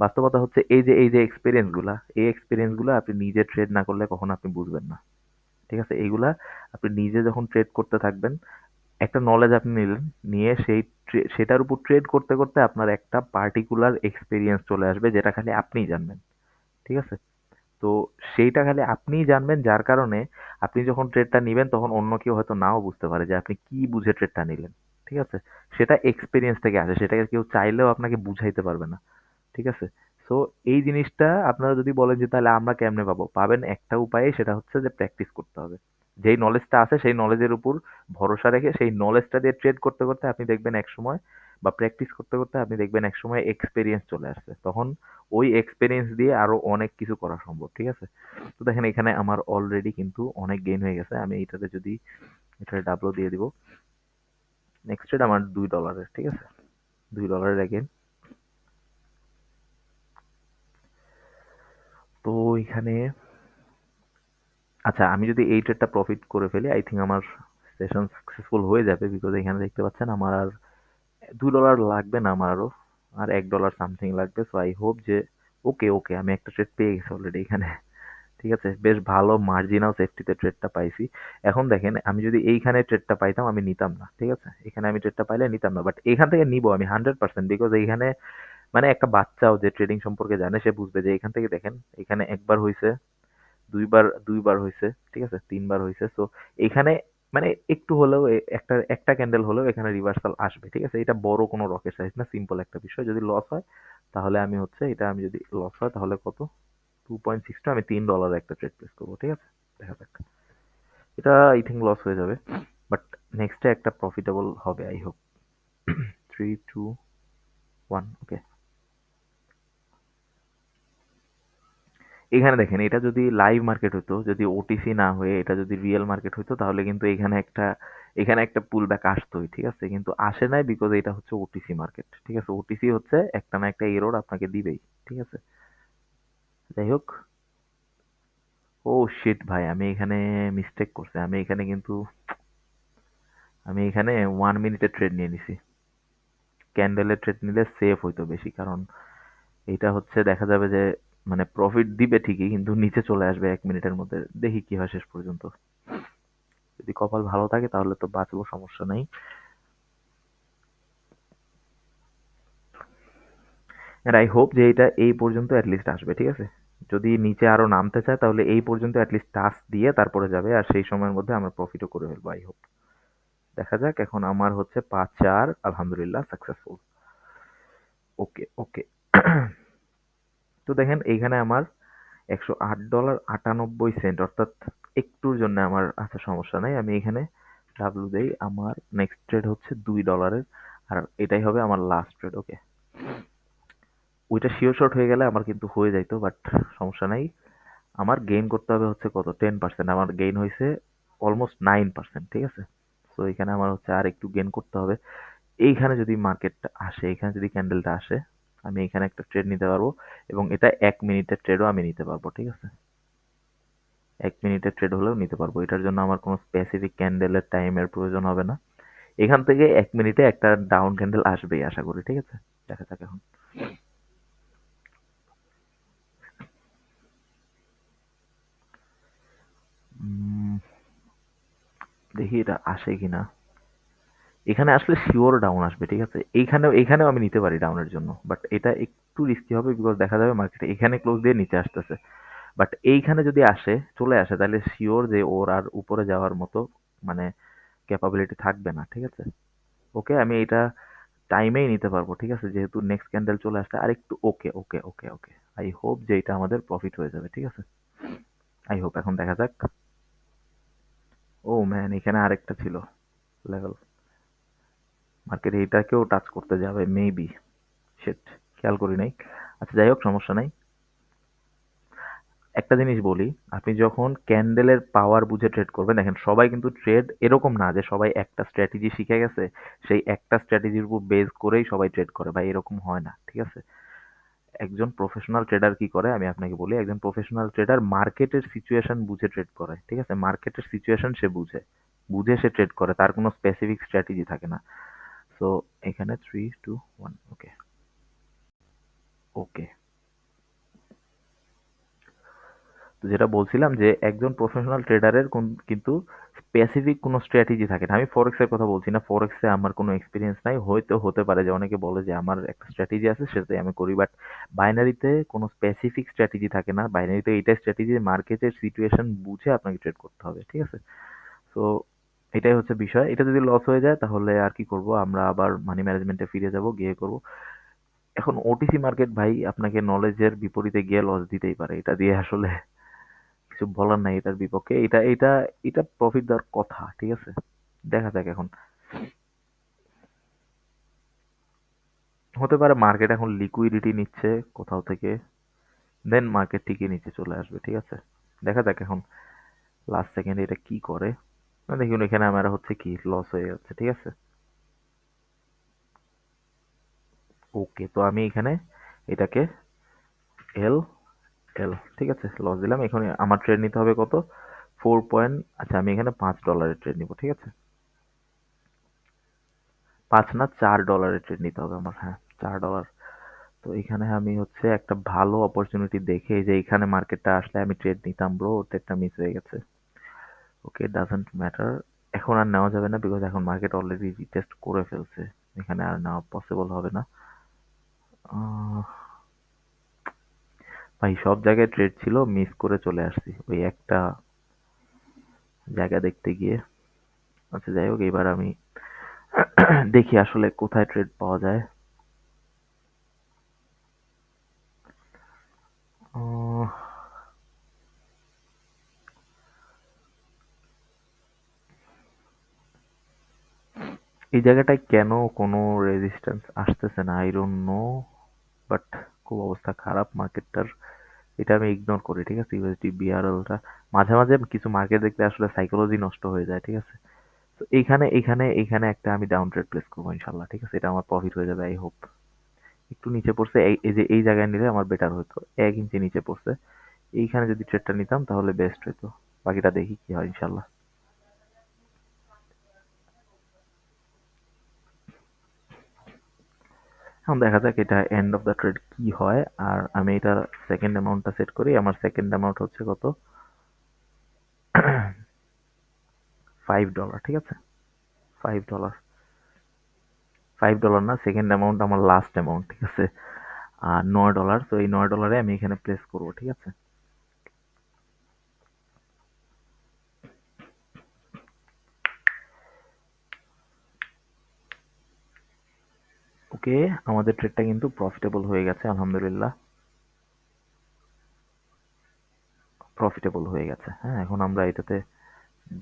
বাস্তবতা হচ্ছে এই যে এক্সপেরিয়েন্স গুলা, এই এক্সপেরিয়েন্স গুলা আপনি নিজে ট্রেড না করলে কখনো আপনি বুঝবেন না। ঠিক আছে? এইগুলা আপনি নিজে যখন ট্রেড করতে থাকবেন, একটা নলেজ আপনি নিলেন, নিয়ে সেটার উপর ট্রেড করতে করতে আপনার একটা পার্টিকুলার এক্সপেরিয়েন্স চলে আসবে যেটা খালি আপনিই জানবেন। ঠিক আছে? তো সেইটা খালি আপনিই জানবেন, যার কারণে আপনি যখন ট্রেডটা নিবেন তখন অন্য কেউ হয়তো নাও বুঝতে পারে যে আপনি কি বুঝে ট্রেডটা নিলেন। ঠিক আছে? সেটা এক্সপেরিয়েন্স থেকে আসে। সেটাকে কেউ চাইলেও আপনাকে বুঝাইতে পারবে না। ঠিক আছে? সো এই জিনিসটা আপনারা যদি বলেন যে তাহলে আমরা কেমনে পাবো? পাবেন একটা উপায়ে, সেটা হচ্ছে যে প্র্যাকটিস করতে হবে। যেই নলেজটা আছে সেই নলেজের উপর ভরসা রেখে সেই নলেজটা দিয়ে ট্রেড করতে করতে আপনি দেখবেন একসময়, বা প্র্যাকটিস করতে করতে আপনি দেখবেন একসময় এক্সপেরিয়েন্স চলে আসছে। তখন ওই এক্সপেরিয়েন্স দিয়ে আরো অনেক কিছু করা সম্ভব। ঠিক আছে? তো দেখেন এখানে আমার অলরেডি কিন্তু অনেক গেইন হয়ে গেছে। আমি এইটাতে যদি এটাতে ডাবলও দিয়ে দিব। নেক্সট ট্রেড আমার $2, ঠিক আছে? $2 এগেইন। তো এখানে আচ্ছা, আমি যদি এই ট্রেডটা প্রফিট করে ফেলি, আই থিংক আমার সেশন সাকসেসফুল হয়ে যাবে, বিকজ এখানে দেখতে পাচ্ছেন আমার আর $2 লাগবে না, আমার আরো আর $1 সামথিং লাগবে। সো আই হোপ যে ওকে ওকে আমি একটা ট্রেড পেয়ে গেছি অলরেডি এখানে। ঠিক আছে? বেশ ভালো মার্জিনাল সেফটিতে ট্রেডটা পাইছি। এখন দেখেন আমি যদি এইখানে ট্রেডটা পাইতাম আমি নিতাম না। ঠিক আছে? এখানে আমি ট্রেডটা পাইলে নিতাম না। বাট এখান থেকে নিবো আমি 100%, বিকজ এইখানে মানে একটা বাচ্চাও যে ট্রেডিং সম্পর্কে জানে সে বুঝবে যে এখান থেকে দেখেন এখানে একবার হইছে, দুইবার হইছে, ঠিক আছে? ৩ বার হইছে। সো এইখানে মানে একটু হলেও একটা একটা ক্যান্ডেল হলেও এখানে রিভার্সাল আসবে। ঠিক আছে? এটা বড় কোনো রকেট সাইজ না, সিম্পল একটা বিষয়। যদি লস হয় তাহলে আমি হচ্ছে এটা, আমি যদি লস হয় তাহলে কত? 2.62, আমি $3 একটা ট্রেড প্লেস করবো। ঠিক আছে? দেখা যাক। এটা আই থিংক লস হয়ে যাবে। বাট নেক্সটে একটা প্রফিটেবল হবে আই হোপ। 3, 2, 1, ওকে। এখানে দেখেন এটা যদি লাইভ মার্কেট হতো, যদি ওটিসি না হয়ে এটা যদি রিয়েল মার্কেট হতো তাহলে কিন্তু এখানে একটা পুল ব্যাক আসতোই। ঠিক আছে? কিন্তু আসে নাই, বিকজ এটা হচ্ছে ওটিসি মার্কেট। ঠিক আছে? ওটিসি হচ্ছে একটা না একটা এরর আপনাকে দিবেই। ঠিক আছে? যাই হোক। ও শিট ভাই, আমি এখানে মিস্টেক করছি। আমি এখানে 1 মিনিটের ট্রেড নিয়ে নিছি। ক্যান্ডেলের ট্রেড নিলে সেফ হইতো বেশি, কারণ এটা হচ্ছে দেখা যাবে যে মানে প্রফিট দিবে ঠিকই কিন্তু নিচে চলে আসবে 1 মিনিটের মধ্যে। দেখি কি হয় শেষ পর্যন্ত। যদি কপাল ভালো থাকে তাহলে তো বাঁচবো, সমস্যা নাই। এন্ড আই হোপ যে এটা এই পর্যন্ত অ্যাটলিস্ট আসবে। ঠিক আছে? যদি নিচে আরো নামতে চায় তাহলে এই পর্যন্ত অ্যাটলিস্ট টাচ দিয়ে তারপরে যাবে, আর সেই সময়ের মধ্যে আমরা প্রফিটও করে ফেলবো আই হোপ। দেখা যাক। এখন আমার হচ্ছে 5-4, আলহামদুলিল্লাহ সাকসেসফুল। ওকে ওকে। তো দেখেন এইখানে আমার $108.98, অর্থাৎ একটুর জন্য আমার, আচ্ছা সমস্যা নাই, আমি এখানে ডাব্লু দেই। আমার নেক্সট ট্রেড হচ্ছে $2, আর এটাই হবে আমার লাস্ট ট্রেড। ওকে। ওইটা শিওর শর্ট হয়ে গেলে আমার কিন্তু হয়ে যাইতো, বাট সমস্যা নাই। আমার গেইন করতে হবে হচ্ছে কত? 10%। আমার গেইন হয়েছে অলমোস্ট 9%। ঠিক আছে? তো এখানে আমার হচ্ছে আর একটু গেইন করতে হবে। এইখানে যদি মার্কেটটা আসে, এখানে যদি ক্যান্ডেলটা আসে, আমি এখানে একটা ট্রেড নিতে পারবো, এবং এটা 1 মিনিটের ট্রেডও আমি নিতে পারবো। ঠিক আছে? 1 মিনিটের ট্রেড হলেও নিতে পারবো। এটার জন্য আমার কোনো স্পেসিফিক ক্যান্ডেলের টাইমের প্রয়োজন হবে না। এখান থেকে 1 মিনিটে একটা ডাউন ক্যান্ডেল আসবেই আশা করি। ঠিক আছে? দেখা যাক এখন। উম, দেখি এটা আসে কিনা। এখানে আসলে শিওর ডাউন আসবে। ঠিক আছে? এইখানেও আমি নিতে পারি ডাউনের জন্য, বাট এটা একটু রিস্কি হবে, বিকজ দেখা যাবে মার্কেটে এখানে ক্লোজ দিয়ে নিচে আসতেছে। বাট এইখানে যদি চলে আসে তাহলে শিওর যে ওর আর উপরে যাওয়ার মতো মানে ক্যাপাবিলিটি থাকবে না, ঠিক আছে? ওকে, আমি এটা টাইমেই নিতে পারবো, ঠিক আছে? যেহেতু নেক্সট ক্যান্ডেল চলে আসছে আর একটু ওকে ওকে ওকে ওকে। আই হোপ যে এটা আমাদের প্রফিট হয়ে যাবে, ঠিক আছে? আই হোপ, এখন দেখা যাক। ও ম্যান, এখানে আরেকটা ছিল লেভেল। মার্কেট এইটাকেও টাচ করতে যাবে মেবি। শিট, খেয়াল করি নাই। আচ্ছা যাই হোক, সমস্যা নাই। একটা জিনিস বলি, আপনি যখন ক্যান্ডেলের পাওয়ার বুঝে ট্রেড করবেন, দেখেন সবাই কিন্তু ট্রেড এরকম না যে সবাই একটা স্ট্র্যাটেজি শিখে গেছে, সেই একটা স্ট্র্যাটেজির উপর বেস করেই সবাই ট্রেড করে, ভাই এরকম হয় না, ঠিক আছে? একজন প্রফেশনাল ট্রেডার কি করে আমি আপনাকে বলি, একজন প্রফেশনাল ট্রেডার মার্কেটের সিচুয়েশন বুঝে ট্রেড করে, ঠিক আছে? মার্কেটের সিচুয়েশন সে বুঝে, বুঝে সে ট্রেড করে, তার কোনো স্পেসিফিক স্ট্র্যাটেজি থাকে না। সো এখানে 3, 2, 1, ওকে ওকে। তো যেটা বলছিলাম যে একজন প্রফেশনাল ট্রেডারের কিন্তু স্পেসিফিক কোনো স্ট্র্যাটেজি থাকে না। আমি ফরেক্স এর কথা বলছি না, ফরেক্সে আমার কোনো এক্সপিরিয়েন্স নাই, হয়তো হতে পারে যে অনেকে বলে যে আমার একটা স্ট্র্যাটেজি আছে সেটাই আমি করি, বাট বাইনারিতে কোনো স্পেসিফিক স্ট্র্যাটেজি থাকে না। বাইনারিতে এইটাই স্ট্র্যাটেজি, মার্কেটের সিচুয়েশন বুঝে আপনাকে ট্রেড করতে হবে, ঠিক আছে? তো এটাই হচ্ছে বিষয়। এটা যদি লস হয়ে যায় তাহলে আর কি করব, আমরা আবার মানি ম্যানেজমেন্টে ফিরে যাব, গিয়ে করব। এখন ওটিসি মার্কেট ভাই আপনাকে নলেজের বিপরীতে গিয়ে লস দিতেই পারে, এটা দিয়ে আসলে কিছু বলার নাই এটার বিপক্ষে। এটা প্রফিট দেওয়ার কথা, ঠিক আছে? দেখা যাক এখন। হতে পারে মার্কেট এখন লিকুইডিটি নিচ্ছে কোথাও থেকে, দেন মার্কেট ঠিকই নিচে চলে আসবে, ঠিক আছে? দেখা যাক এখন লাস্ট সেকেন্ডে এটা কি করে। না, দেখুন এখানে আমার হচ্ছে কি লস হয়ে যাচ্ছে, ঠিক আছে? ওকে, তো আমি এখানে এটাকে এল এল, ঠিক আছে, লস দিলাম। এখানে আমার ট্রেড নিতে হবে কত? 4 পয়েন্ট। আচ্ছা, আমি এখানে $5 ট্রেড নিব, ঠিক আছে? 5 না, $4 ট্রেড নিতে হবে আমার, হ্যাঁ, $4। তো এখানে আমি হচ্ছে একটা ভালো অপরচুনিটি দেখে এই যে এখানে মার্কেটটা আসলে আমি ট্রেড নিতাম, ব্রো ট্রেডটা মিস হয়ে গেছে। ওকে, ডাজন্ট ম্যাটার। এখন আর নেওয়া যাবে না, বিকজ এখন মার্কেট অলরেডি রিটেস্ট করে ফেলছে। এখানে আর নেওয়া পসিবল হবে না। আহ, ভাই সব জায়গায় ট্রেড ছিল, মিস করে চলে আসছি ওই একটা জায়গা দেখতে গিয়ে। আচ্ছা যাই হোক, এবার আমি দেখি আসলে কোথায় ট্রেড পাওয়া যায়। আহ, এই জায়গাটায় কেন কোনো রেজিস্ট্যান্স আসতেছে না, আই ডোন্ট নো। বাট খুব অবস্থা খারাপ মার্কেটটার। এটা আমি ইগনোর করি, ঠিক আছে? ইউএসডি বিআরএলটা মাঝে মাঝে কিছু মার্কেট দেখলে আসলে সাইকোলজি নষ্ট হয়ে যায়, ঠিক আছে? তো এইখানে একটা আমি ডাউন ট্রেড প্লেস করবো ইনশাল্লাহ, ঠিক আছে? এটা আমার প্রফিট হয়ে যাবে আই হোপ। একটু নিচে পড়ছে, এই যে এই জায়গায় নিলে আমার বেটার হতো। 1 ইঞ্চি নিচে পড়ছে, এইখানে যদি ট্রেডটা নিতাম তাহলে বেস্ট হতো। বাকিটা দেখি কি হয় ইনশাল্লাহ। এখন দেখা যাক এটা এন্ড অফ দ্য ট্রেড কি হয়। আর আমি এটা সেকেন্ড অ্যামাউন্টটা সেট করি। আমার সেকেন্ড অ্যামাউন্ট হচ্ছে কত? $5, ঠিক আছে? $5, $5 না, সেকেন্ড অ্যামাউন্ট আমার লাস্ট অ্যামাউন্ট, ঠিক আছে? আর $9, তো এই $9 আমি এখানে প্লেস করবো, ঠিক আছে? ওকে, আমাদের ট্রেডটা কিন্তু প্রফিটেবল হয়ে গেছে আলহামদুলিল্লাহ। প্রফিটেবল হয়ে গেছে, হ্যাঁ। এখন আমরা এটাতে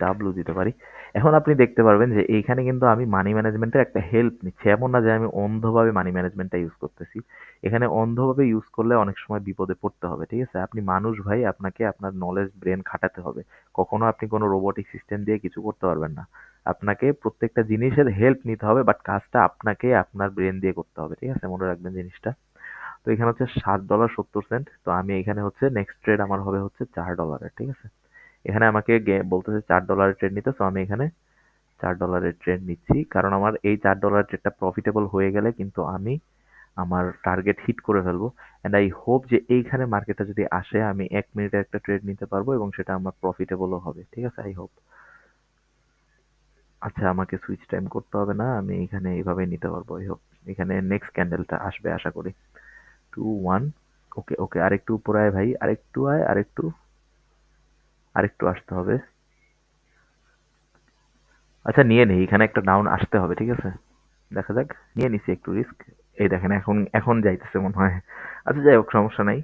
ডাব্লু দিতে পারি। এখন আপনি দেখতে পারবেন যে এইখানে কিন্তু আমি মানি ম্যানেজমেন্টের একটা হেল্প নিচ্ছি। এমন না যে আমি অন্ধভাবে মানি ম্যানেজমেন্টটা ইউজ করতেছি। এখানে অন্ধভাবে ইউজ করলে অনেক সময় বিপদে পড়তে হবে, ঠিক আছে? আপনি মানুষ ভাই, আপনাকে আপনার নলেজ ব্রেন খাটাতে হবে। কখনো আপনি কোনো রোবোটিক সিস্টেম দিয়ে কিছু করতে পারবেন না। আপনাকে প্রত্যেকটা জিনিসের হেল্প নিতে হবে, বাট কাজটা আপনাকে আপনার ব্রেন দিয়ে করতে হবে, ঠিক আছে? মনে রাখবেন জিনিসটা। তো এখানে হচ্ছে $7.70। তো আমি এখানে হচ্ছে নেক্সট ট্রেড আমার হবে হচ্ছে $4, ঠিক আছে? এখানে আমাকে বলতেছে $4 ট্রেড নিতে, তো আমি এখানে $4 ট্রেড নিচ্ছি, কারণ আমার এই $4 ট্রেডটা প্রফিটেবল হয়ে গেলে কিন্তু আমি আমার টার্গেট হিট করে ফেলবো। এন্ড আই হোপ যে এইখানে মার্কেটটা যদি আসে আমি 1 মিনিটে একটা ট্রেড নিতে পারবো এবং সেটা আমার প্রফিটেবলও হবে, ঠিক আছে? I hope. আচ্ছা, আমাকে সুইচ টাইম করতে হবে না, আমি এখানে এইভাবে নিতে পারবো আই হোপ। এখানে নেক্সট ক্যান্ডেলটা আসবে আশা করি। 2, 1, ওকে, ওকে, আরেকটু উপরে আয় ভাই, আরেকটু আয়, আরেকটু, আরেকটু আসতে হবে। আচ্ছা নিয়ে নেই, এখানে একটা ডাউন আসতে হবে, ঠিক আছে? দেখা যাক, নিয়ে নিছি একটু রিস্ক। এই দেখেন এখন এখন যাইতেছে মনে হয়। আচ্ছা যাই হোক, সমস্যা নাই।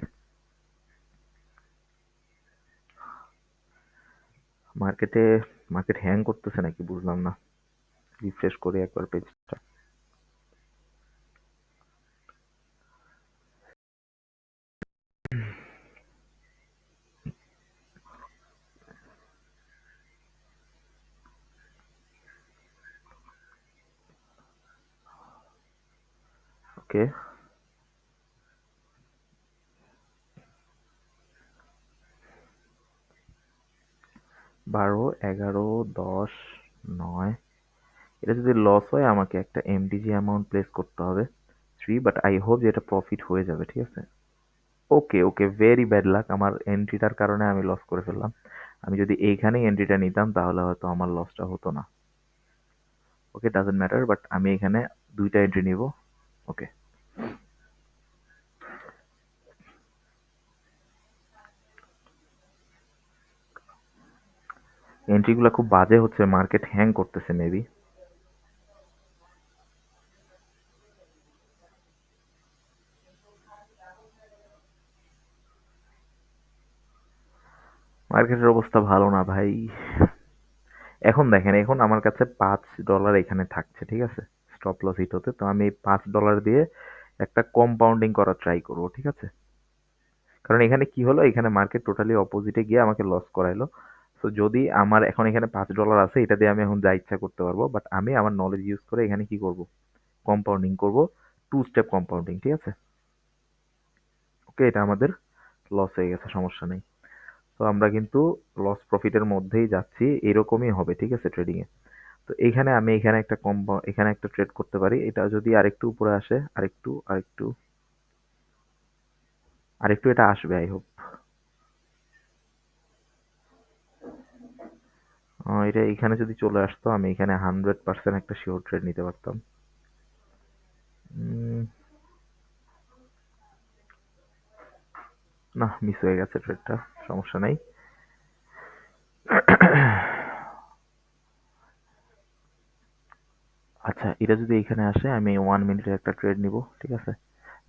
মার্কেটে মার্কেট হ্যাং করতেছে নাকি বুঝলাম না। রিফ্রেশ করি একবার পেজটা। ওকে, 12, 11, 10, 9। এটা যদি লস হয় আমাকে একটা এমডিজি অ্যামাউন্ট প্লেস করতে হবে 3, বাট আই হোপ যে এটা প্রফিট হয়ে যাবে, ঠিক আছে? ওকে, ওকে, ভেরি ব্যাড লাক, আমার এন্ট্রিটার কারণে আমি লস করে ফেললাম। আমি যদি এইখানেই এন্ট্রিটা নিতাম তাহলে হয়তো আমার লসটা হতো না। ওকে, ডাজন্ট ম্যাটার, বাট আমি এখানে 2টা এন্ট্রি নিব। ওকে, এন্ট্রিগুলো খুব বাজে হচ্ছে, মার্কেট হ্যাং করতেছে মেবি। মার্কেটের অবস্থা ভালো না ভাই। এখন দেখেন, এখন আমার কাছে $5 এখানে থাকছে, ঠিক আছে? স্টপ লস হিট হতে, তো আমি এই $5 দিয়ে একটা কম্পাউন্ডিং করার ট্রাই করবো, ঠিক আছে? কারণ এখানে কি হলো, এখানে মার্কেট টোটালি অপোজিটে গিয়ে আমাকে লস করাইলো। তো যদি আমার এখন এখানে $5 আছে, এটা দিয়ে আমি এখন যা ইচ্ছা করতে পারবো, বাট আমি আমার নলেজ ইউজ করে এখানে কি করব, কম্পাউন্ডিং করব, 2 স্টেপ কম্পাউন্ডিং, ঠিক আছে? ওকে, এটা আমাদের লস হয়ে গেছে, সমস্যা নেই। তো আমরা কিন্তু লস প্রফিটের মধ্যেই যাচ্ছি, এরকমই হবে, ঠিক আছে, ট্রেডিং এ। তো এইখানে আমি এখানে একটা এখানে একটা ট্রেড করতে পারি, এটা যদি আরেকটু উপরে আসে, আরেকটু, আরেকটু, আরেকটু এটা আসবে আই হোপ। এটা এখানে যদি চলে আসতো, আমি এখানে 100% একটা শিওর ট্রেড নিতে পারতাম। উম, না, মিস হয়ে গেছে ট্রেডটা, সমস্যা নাই। আচ্ছা, এটা যদি এখানে আসে, আমি 1 মিনিটের একটা ট্রেড নিব, ঠিক আছে?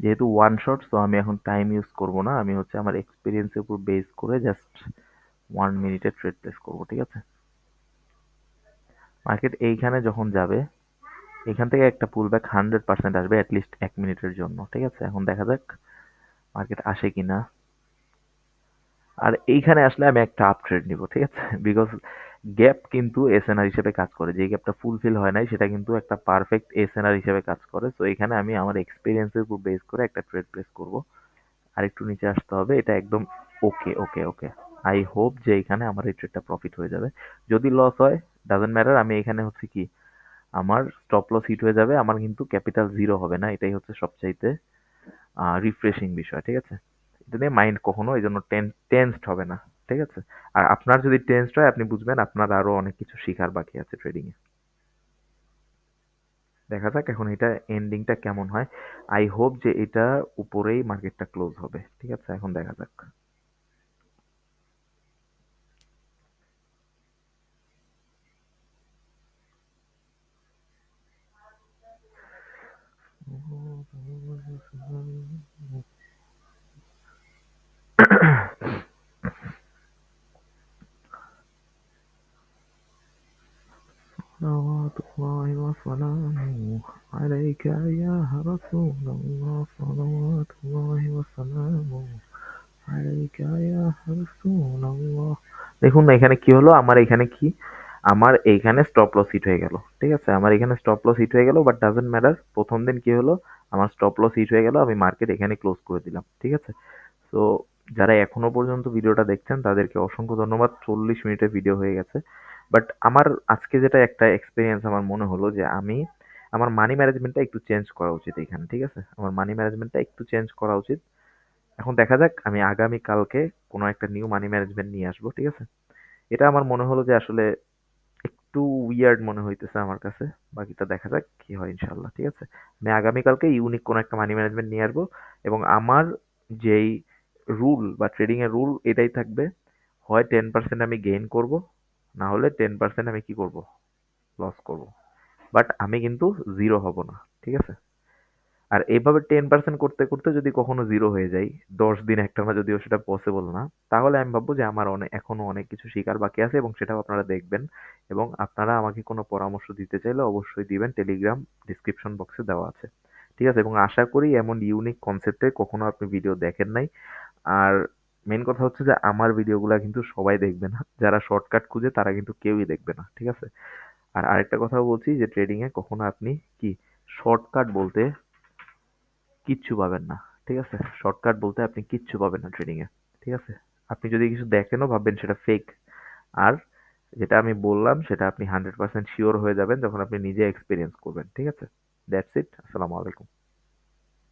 যেহেতু ওয়ান শট, তো আমি এখন টাইম ইউজ করব না, আমি হচ্ছে আমার এক্সপিরিয়েন্সের উপর বেস করে জাস্ট 1 মিনিটের ট্রেড প্লেস করব, ঠিক আছে? মার্কেট এইখানে যখন যাবে, এখান থেকে একটা পুল ব্যাক 100% আসবে অ্যাটলিস্ট 1 মিনিটের জন্য, ঠিক আছে? এখন দেখা যাক মার্কেট আসে কিনা। আর এইখানে আসলে আমি একটা আপ ট্রেড নিব, ঠিক আছে? বিকজ গ্যাপ কিন্তু এসএনআর হিসেবে কাজ করে, যে গ্যাপটা ফুলফিল হয় নাই সেটা কিন্তু একটা পারফেক্ট এসএনআর হিসেবে কাজ করে। তো এখানে আমি আমার এক্সপিরিয়েন্সের উপর বেস করে একটা ট্রেড প্লেস করব। আর একটু নিচে আসতে হবে, এটা একদম ওকে, ওকে, ওকে। আই হোপ যে এখানে আমার এই ট্রেডটা প্রফিট হয়ে যাবে। যদি লস হয়, ডাজন্ট ম্যাটার, আমি এখানে হচ্ছে কি, আমার স্টপ লস হিট হয়ে যাবে, আমার কিন্তু ক্যাপিটাল জিরো হবে না, এটাই হচ্ছে সবচাইতে রিফ্রেশিং বিষয়, ঠিক আছে? এটা নিয়ে মাইন্ড কখনো এই জন্য টেন্সড হবে না, ঠিক আছে? আর আপনার যদি টেন্সড হয়, আপনি বুঝবেন আপনার আরো অনেক কিছু শিখার বাকি আছে ট্রেডিং এ। দেখা যাক এখন এটা এন্ডিংটা কেমন হয়। আই হোপ যে এটা উপরেই মার্কেটটা ক্লোজ হবে, ঠিক আছে? এখন দেখা যাক। صلوات الله وسلامه عليك يا رسول الله صلوات الله وسلامه عليك يا رسول الله। দেখুন না এখানে কি হলো, আমার এখানে কি, আমার এইখানে স্টপ লস হিট হয়ে গেল, ঠিক আছে? আমার এখানে স্টপ লস হিট হয়ে গেল, বাট ডাজন্ট ম্যাটার। প্রথম দিন কি হলো, আমার স্টপ লস হিট হয়ে গেল, আমি মার্কেট এখানে ক্লোজ করে দিলাম, ঠিক আছে? তো যারা এখনো পর্যন্ত ভিডিওটা দেখছেন তাদেরকে অসংখ্য ধন্যবাদ, 40 মিনিটের ভিডিও হয়ে গেছে। বাট আমার আজকে যেটা একটা এক্সপিরিয়েন্স আমার মনে হলো যে আমি আমার মানি ম্যানেজমেন্টটা একটু চেঞ্জ করা উচিত এখানে, ঠিক আছে? আমার মানি ম্যানেজমেন্টটা একটু চেঞ্জ করা উচিত। এখন দেখা যাক, আমি আগামী কালকে কোনো একটা নিউ মানি ম্যানেজমেন্ট নিয়ে আসবো, ঠিক আছে? এটা আমার মনে হলো যে আসলে একটু উইয়ার্ড মনে হইতেছে আমার কাছে। বাকিটা দেখা যাক কি হয় ইনশাল্লাহ, ঠিক আছে? আমি আগামীকালকে ইউনিক কোনো একটা মানি ম্যানেজমেন্ট নিয়ে আসবো, এবং আমার যেই রুল বা ট্রেডিং এর রুল এটাই থাকবে, হয় 10% আমি গেইন করব, না হলে 10% আমি কি করব, লস করব। বাট আমি কিন্তু জিরো হব না, ঠিক আছে? আর এইভাবে 10% করতে করতে যদি কখনো জিরো হয়ে যাই, 10 দিন একটানা, যদিও সেটা পসিবল না, তাহলে আমি ভাববো যে আমার এখনো অনেক কিছু শেখার বাকি আছে, এবং সেটাও আপনারা দেখবেন। এবং আপনারা আমাকে কোনো পরামর্শ দিতে চাইলে অবশ্যই দিবেন, টেলিগ্রাম ডিসক্রিপশন বক্সে দেওয়া আছে, ঠিক আছে? এবং আশা করি এমন ইউনিক কনসেপ্টে কখনো আপনি ভিডিও দেখেন নাই। আর মেন কথা হচ্ছে যে আমার ভিডিওগুলা কিন্তু সবাই দেখবে না, যারা শর্টকাট খুঁজে তারা কিন্তু কেউই দেখবে না, ঠিক আছে? আর আরেকটা কথা বলছি যে ট্রেডিং এ কখনো আপনি কি শর্টকাট বলতে কিচ্ছু পাবেন না, ঠিক আছে? শর্টকাট বলতে আপনি কিচ্ছু পাবেন না ট্রেডিং এ, ঠিক আছে? আপনি যদি কিছু দেখেনও ভাববেন সেটা ফেক। আর যেটা আমি বললাম সেটা আপনি 100% শিওর হয়ে যাবেন যখন আপনি নিজে এক্সপিরিয়েন্স করবেন, ঠিক আছে? That's it. আসসালামু আলাইকুম।